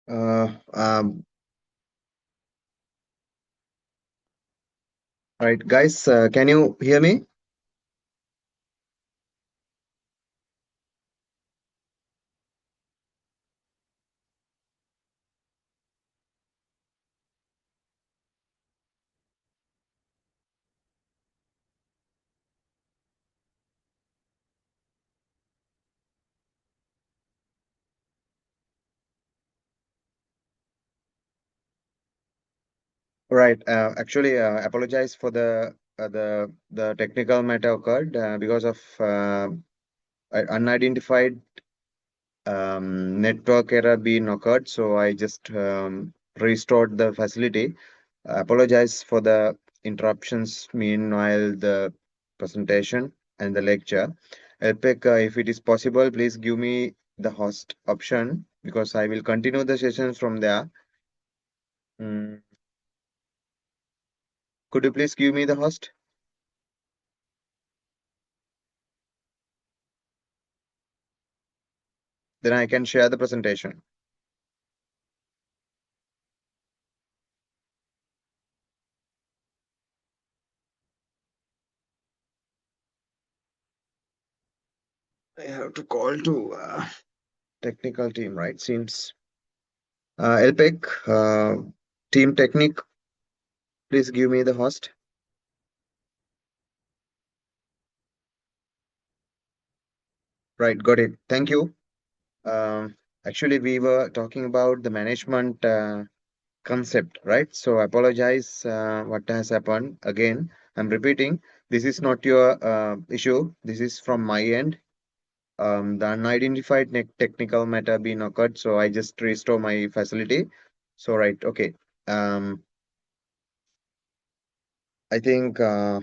Uh, um, all right, guys, can you hear me? Right. Actually, apologize for the technical matter occurred because of unidentified network error being occurred. So I just restored the facility. Apologize for the interruptions meanwhile the presentation and the lecture. LPEC, if it is possible, please give me the host option because I will continue the sessions from there. Mm, could you please give me the host? Then I can share the presentation. I have to call to technical team, right? Seems LPEC, team technique, please give me the host. Right, got it. Thank you. Um, Actually, we were talking about the management concept, right? So apologize what has happened. Again, I'm repeating. This is not your issue. This is from my end. The unidentified technical matter being occurred, so I just restore my facility. So right, okay. Um, I think I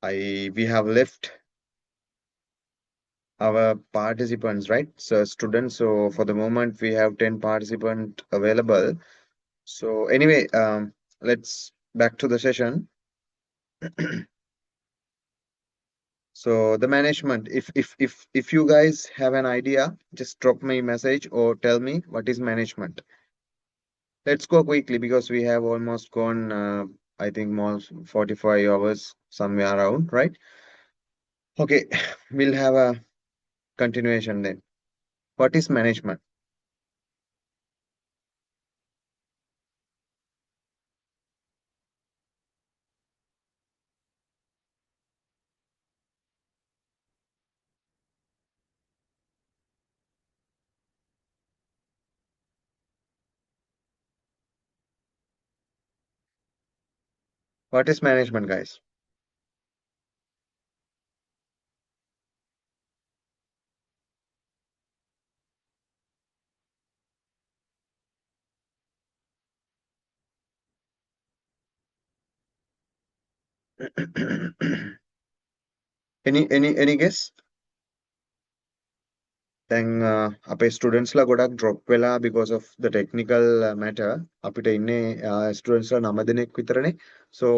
we have left our participants, right? So students. So for the moment, we have 10 participants available. So anyway, let's back to the session. So the management, if you guys have an idea, just drop me a message or tell me what is management. Let's go quickly because we have almost gone, I think more 45 hours somewhere around, right? Okay, we'll have a continuation then. What is management? What is management, guys? Any guess? දැන් අපේ ස්ටඩන්ස්ලා ගොඩක් drop වෙලා because of the technical matter අපිට ඉන්නේ ස්ටඩන්ස්ලා 9 දෙනෙක් විතරනේ so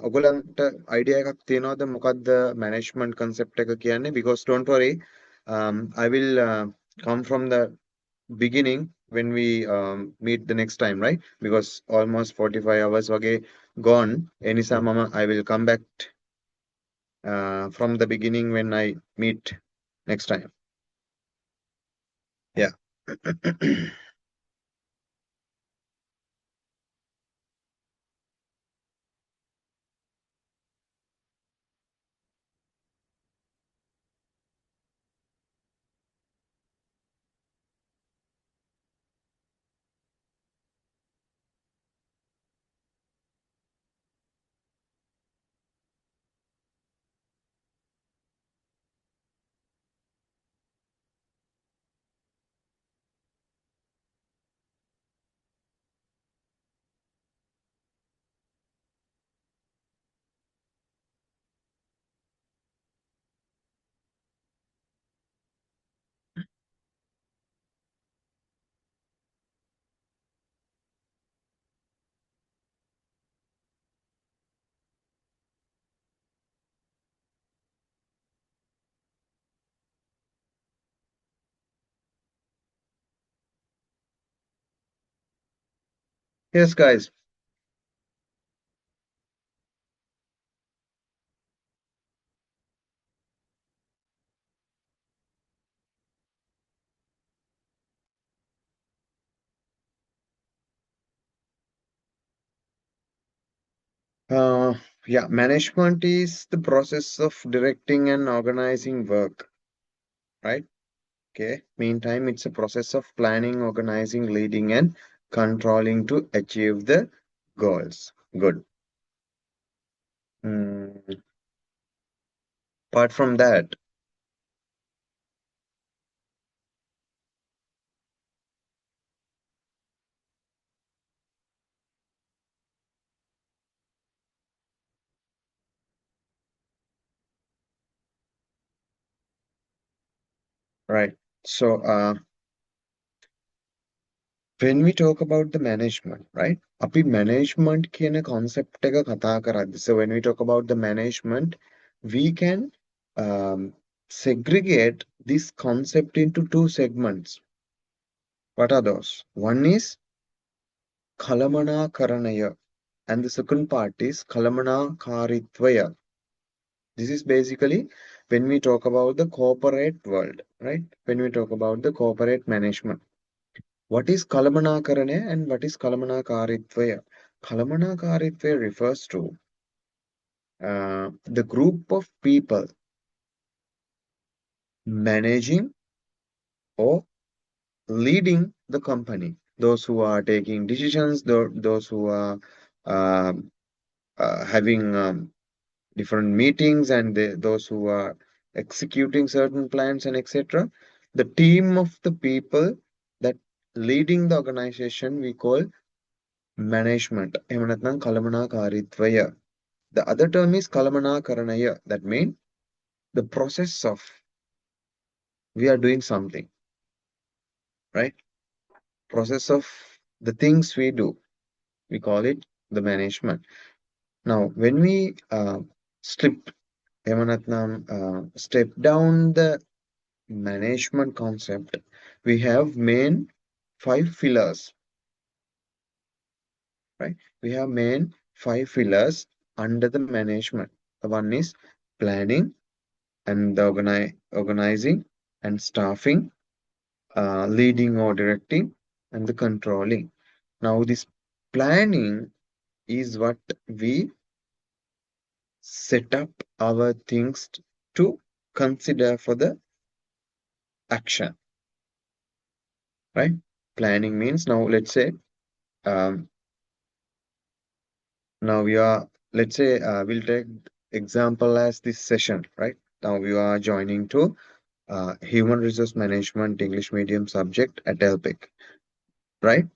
ඔයගොල්ලන්ට idea එකක් තියෙනවද මොකක්ද management concept එක කියන්නේ because don't worry I will come from the beginning when we meet the next time right because almost 45 hours වගේ gone ඒ නිසා මම I will come back from the beginning when I meet next time yeah Yes, guys. Uh, yeah, management is the process of directing and organizing work, right? Okay. Meantime, it's a process of planning, organizing, leading, and controlling to achieve the goals. Good. Mm, apart from that, right? So, when we talk about the management, right? අපි management කියන concept එක කතා කරද්දි. So when we talk about the management, we can segregate this concept into two segments. What are those? One is kalamana and the second part is kalamana. This is basically when we talk about the corporate world, right? When we talk about the corporate management. What is Kalamanakarane and what is Kalamanakarithvaya? Kalamanakarithvaya refers to the group of people managing or leading the company. Those who are taking decisions, those who are um, having different meetings, and those who are executing certain plans and etc. The team of the people that leading the organization we call management. එහෙම නැත්නම් කළමනාකාරීත්වය. The other term is kalamanakaranaaya. That means the process of we are doing something, right? Process of the things we do. We call it the management. Now, when we strip step down the management concept, we have main five pillars, right? We have main five pillars under the management. The one is planning and the organizing and staffing, leading or directing, and the controlling. Now, this planning is what we set up our things to consider for the action, right? Planning means now, let's say, um, now we are, let's say, we'll take example as this session, right? Now we are joining to human resource management English medium subject at LPEC, right?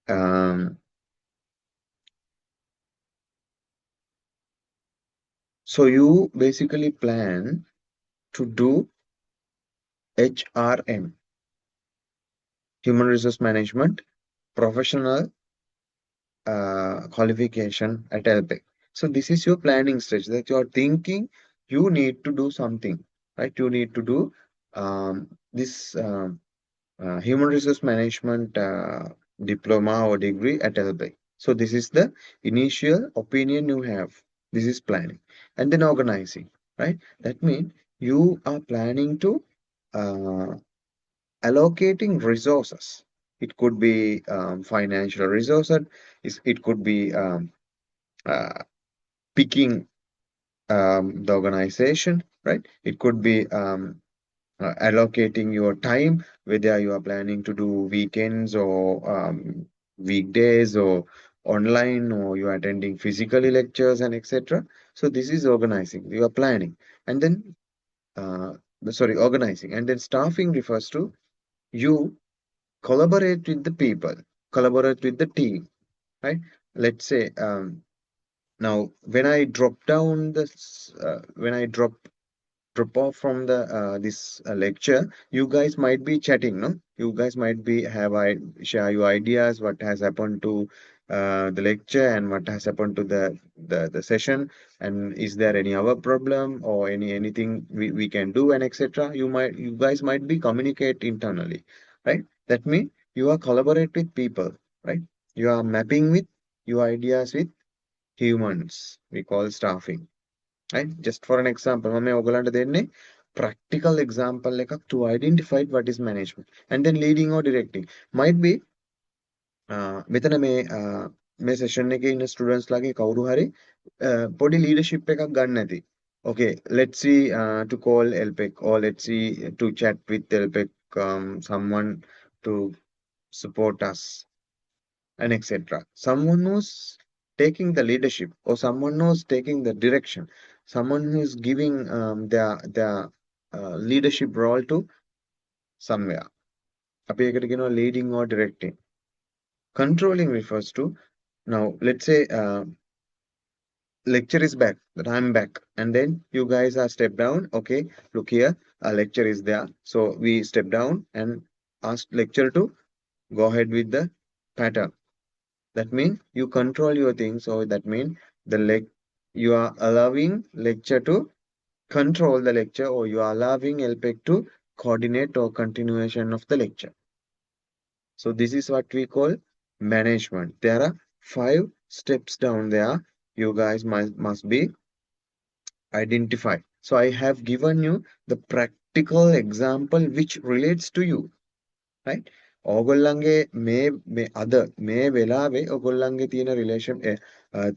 Um, so you basically plan to do HRM, human resource management, professional qualification at LPEC. So this is your planning stage that you are thinking you need to do something, right? You need to do this human resource management diploma or degree at LPEC. So this is the initial opinion you have. This is planning. And then organizing, right? That means you are planning to uh, allocating resources. It could be financial resources. It could be uh, picking the organization, right? It could be allocating your time, whether you are planning to do weekends or weekdays or online or you are attending physically lectures and etc. So this is organizing. You are planning, and then uh, organizing, and then staffing refers to you collaborate with the people, collaborate with the team, right? Let's say now when I drop down this, when I drop off from the this lecture, you guys might be chatting, no? You guys might be have I share your ideas, what has happened to the lecture and what has happened to the session, and is there any other problem or anything we can do and etc. You guys might be communicate internally, right? That means you are collaborate with people, right? You are mapping with your ideas with humans. We call staffing. Right? Just for an example, මම ඔයගලන්ට දෙන්නේ practical example එකක් to identify what is management and then leading or directing. Might be මෙතන මේ session එකේ ඉන්න students ලාගේ කවුරු හරි පොඩි leadership එකක් ගන්න ඇති. Okay, let's see to call LPEC or let's see to chat with LPEC someone to support us and etc. Someone who's taking the leadership or someone who's taking the direction, someone who's giving their leadership role to somewhere. අපි ඒකට කියනවා leading or directing. Controlling refers to now let's say lecture is back, that I'm back, and then you guys are step down. Okay, look here, a lecture is there, so we step down and ask lecture to go ahead with the pattern. That means you control your things. So that means you are allowing lecture to control the lecture, or you are allowing LPEC to coordinate or continuation of the lecture. So this is what we call management. There are 5 steps down there. You guys must be identified. So I have given you the practical example which relates to you. Right? ඕගොල්ලන්ගේ මේ අද මේ වෙලාවේ ඕගොල්ලන්ගේ තියෙන relation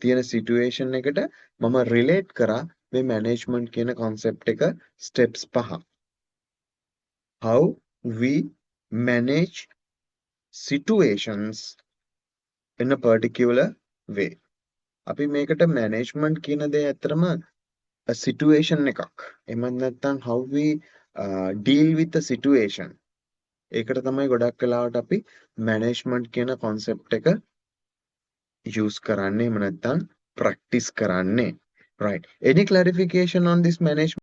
තියෙන situation එකට මම රිලේට් කරා මේ මැනේජ්මන්ට් කියන concept එක steps 5. How we manage situations in a particular way. අපි මේකට management කියන දේ ඇත්තටම a situation එකක්. එහෙම නැත්නම් how we deal with the situation. ඒකට තමයි ගොඩක් වෙලාවට අපි management කියන concept එක use කරන්නේ, එහෙම නැත්නම් practice කරන්නේ. Right. Any clarification on this management?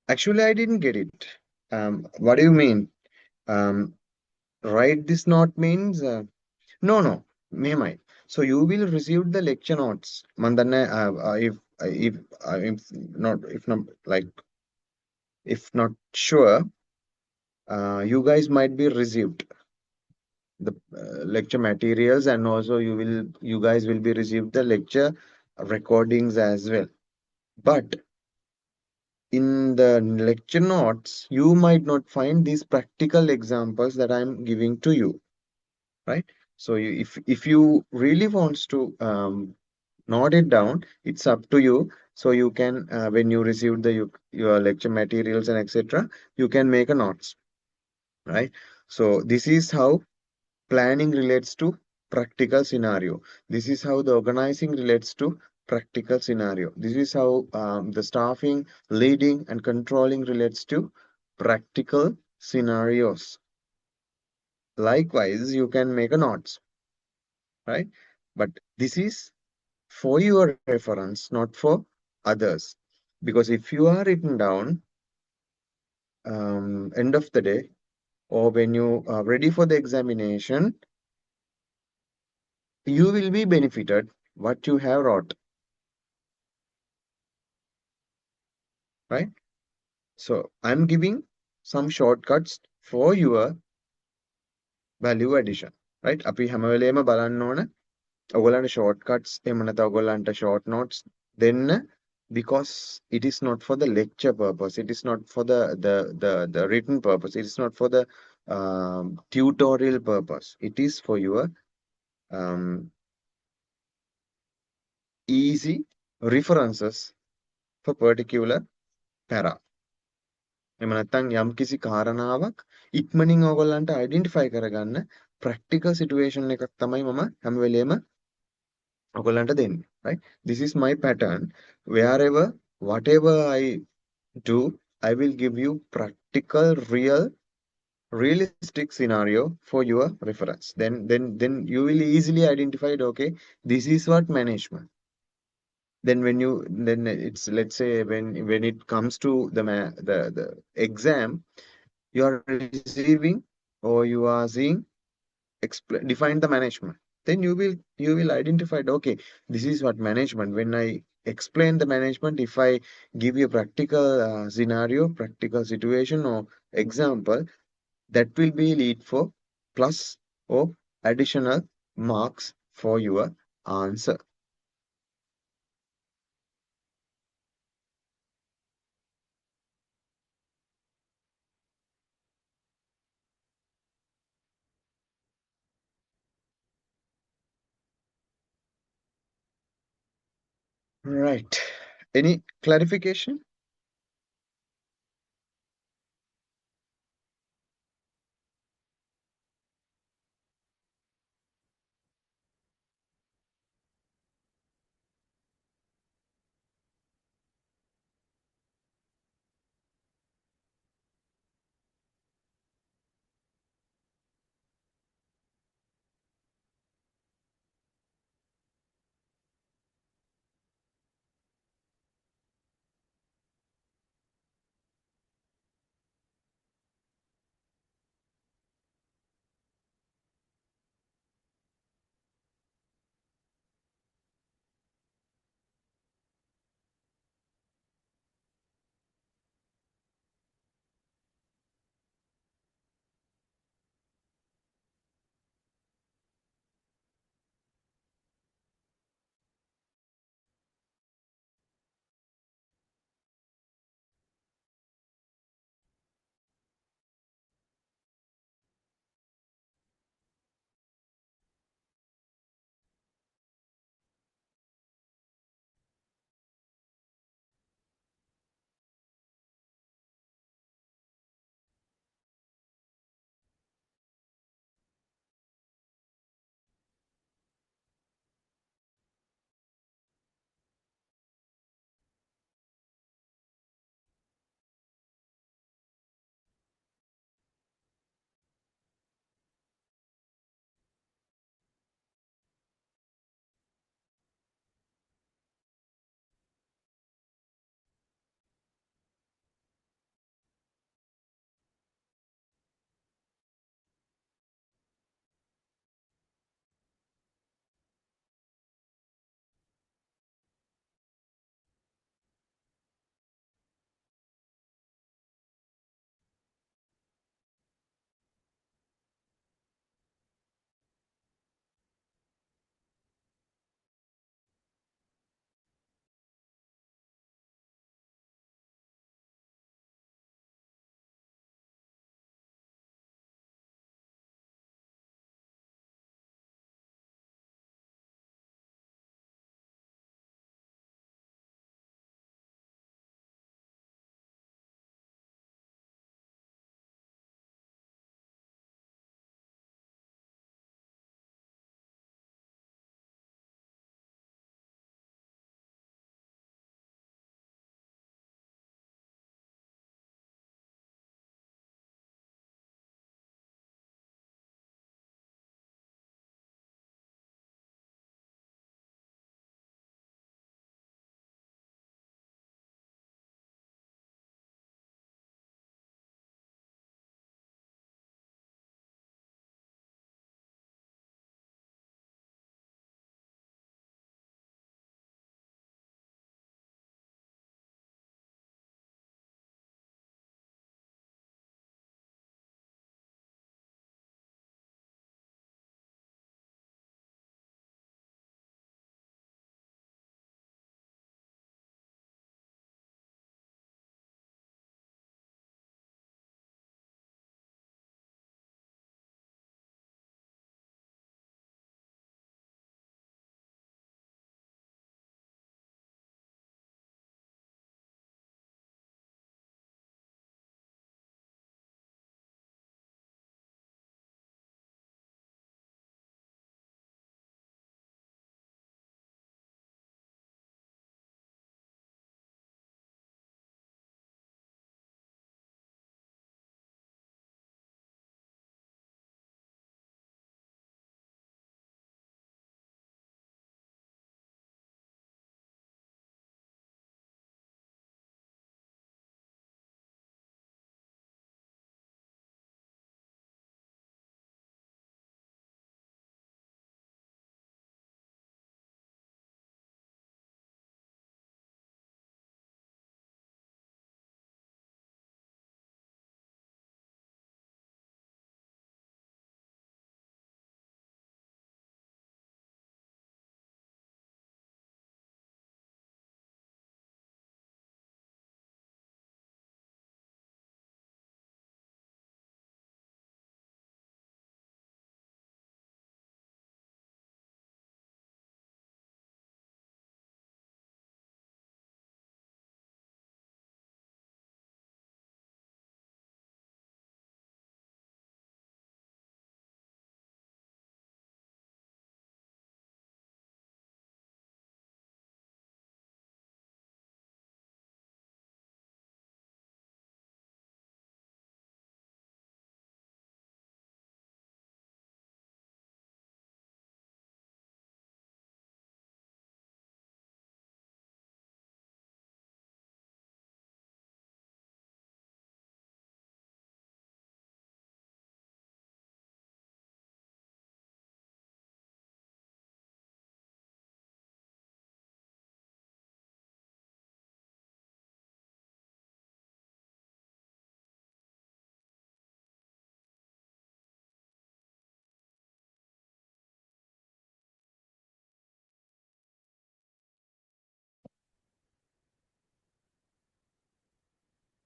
Actually, I didn't get it. What do you mean? Write this note means no, මෙහෙමයි. So you will receive the lecture notes. මම දන්නේ if not like if not sure, you guys might be received the lecture materials, and also you guys will be received the lecture recordings as well. But in the lecture notes, you might not find these practical examples that I'm giving to you, right? So if you really wants to note it down, it's up to you. So you can when you receive your lecture materials and etc., you can make a notes, right? So this is how planning relates to practical scenario. This is how the organizing relates to practical scenario. This is how the staffing, leading, and controlling relates to practical scenarios. Likewise, you can make a notes, right? But this is for your reference, not for others. Because if you are written down, end of the day, or when you are ready for the examination, you will be benefited what you have wrote, right? So I'm giving some shortcuts for your value addition, right? අපි හැම වෙලේම බලන්න ඕන ඔයගොල්ලන්ට shortcuts එහෙම නැත්නම් ඔයගොල්ලන්ට short notes දෙන්න, because it is not for the lecture purpose, it is not for the written purpose, it is not for the tutorial purpose, it is for your um, easy references for particular para. එහෙම නැත්නම් යම්කිසි කාරණාවක් ඉක්මනින් ඕගොල්ලන්ට identify කරගන්න practical situation එකක් තමයි මම හැම වෙලේම ఒకళ్ళంటే దేన్ని, right? This is my pattern. Wherever, whatever I do, I will give you practical, real, realistic scenario for your reference. Then you will easily identify it, okay, this is what management. Then when you, then it's, let's say, when it comes to the exam, you are receiving or you are seeing, define the management. Then you will identify it, okay, this is what management. When I explain the management, if I give you a practical scenario, practical situation or example, that will be lead for plus or additional marks for your answer. Right. Any clarification?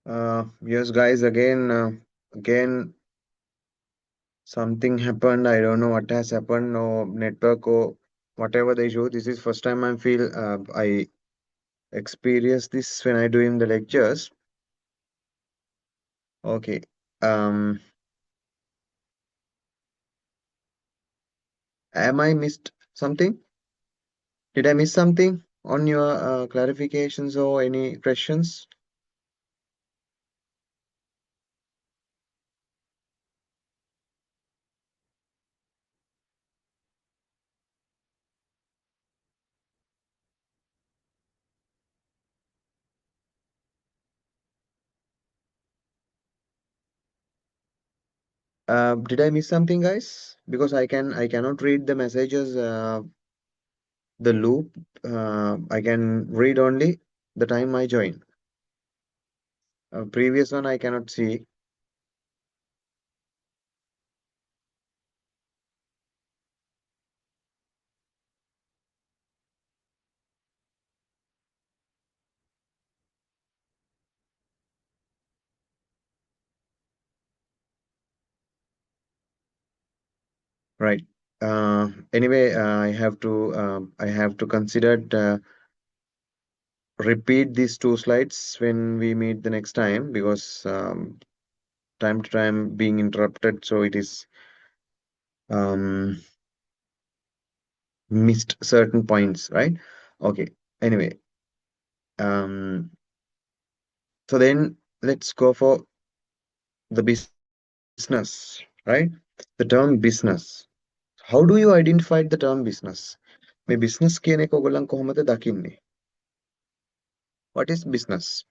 Yes, guys, again, something happened. I don't know what has happened, or network or whatever the issue. This is first time I experience this when I doing the lectures. Okay. Um, am I missed something? Did I miss something on your clarifications or any questions? Did I miss something, guys? Because I cannot read the messages. The loop. I can read only the time I join. Previous one I cannot see. Right. Anyway, I have to consider repeat these two slides when we meet the next time because time to time being interrupted, so it is um, missed certain points, right? Okay. Anyway, um, so then let's go for the business, right? The term business. How do you identify the term business? මේ business කියන එක ඔයගොල්ලන් කොහොමද දකින්නේ? What is business?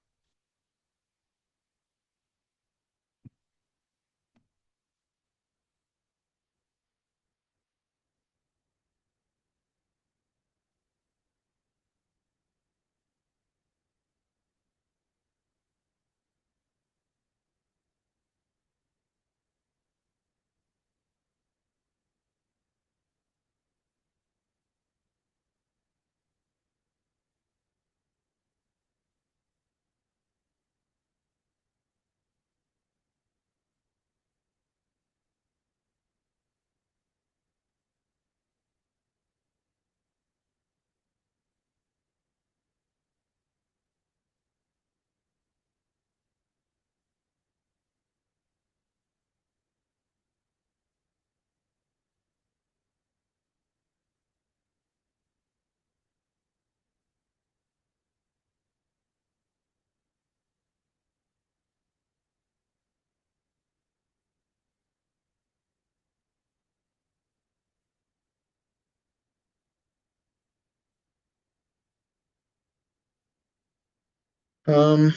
Um,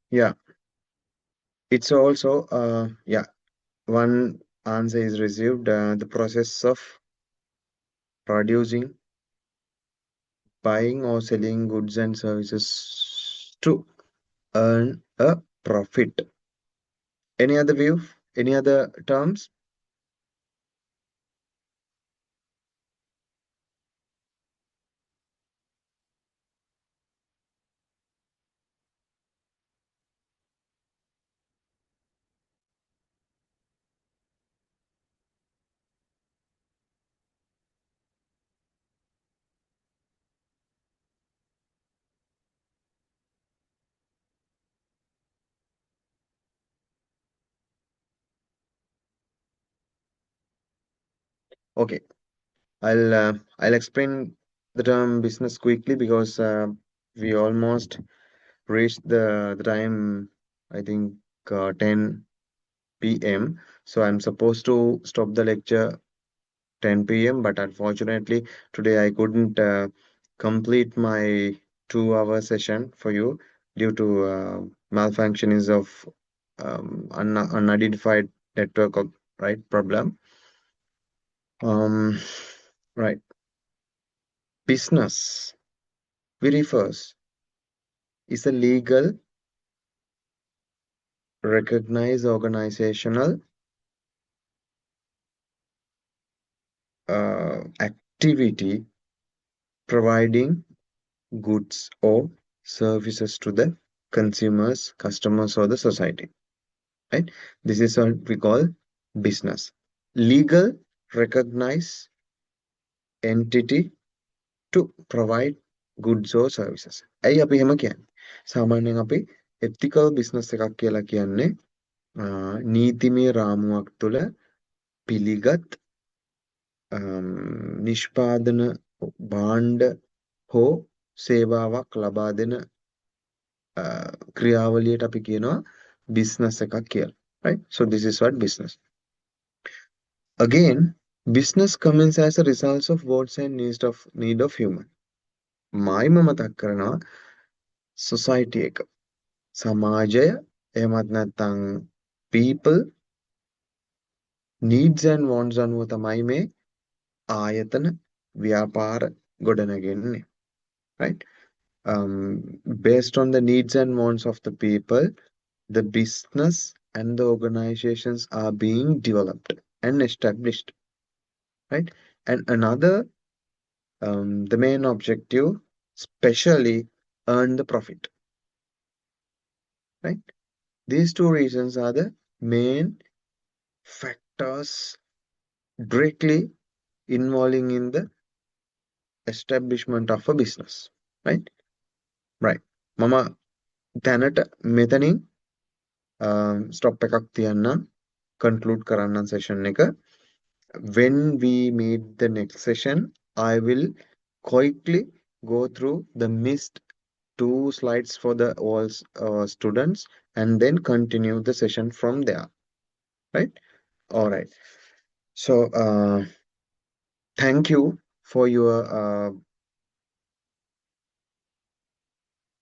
yeah, it's also yeah, one answer is received. The process of producing, buying or selling goods and services to earn a profit. Any other view? Any other terms? Okay, I'll explain the term business quickly because we almost reached the time. I think 10 p.m. So I'm supposed to stop the lecture 10 p.m. But unfortunately, today I couldn't complete my 2 hour session for you due to malfunctions of unidentified network right problem. Um, right. Business, very first, is a legal recognized organizational activity providing goods or services to the consumers, customers, or the society, right? This is what we call business. Legal recognize entity to provide goods or services. ඇයි අපි එහෙම කියන්නේ? සාමාන්‍යයෙන් අපි ethical business එකක් කියලා කියන්නේ නීතිමය රාමුවක් තුළ පිළිගත් නිෂ්පාදන භාණ්ඩ හෝ සේවාවක් ලබා දෙන ක්‍රියාවලියට අපි කියනවා business එකක් කියලා. Right? So this is what business. Again, business comes as a result of wants and need of human. මායිම මතක් කරනවා society එක. සමාජය එහෙමත් නැත්නම් people needs and wants අනුව තමයි මේ ආයතන ව්‍යාපාර ගොඩනගන්නේ. Right? Based on the needs and wants of the people, the business and the organizations are being developed and established, right? And another, the main objective, especially earn the profit, right? These two reasons are the main factors directly involving in the establishment of a business, right? Right. මම දැනට මෙතනින් stop එකක් තියන්න conclude කරන්න session එක. When we meet the next session, I will quickly go through the missed 2 slides for the all students and then continue the session from there. Right? All right. So, thank you for your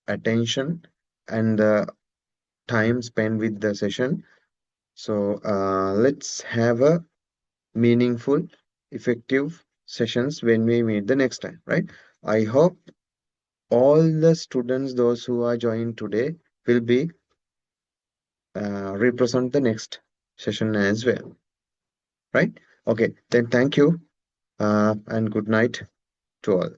attention and the time spent with the session. So, let's have a meaningful, effective sessions when we meet the next time, right? I hope all the students, those who are joined today, will be represent the next session as well, right? Okay, then thank you and good night to all.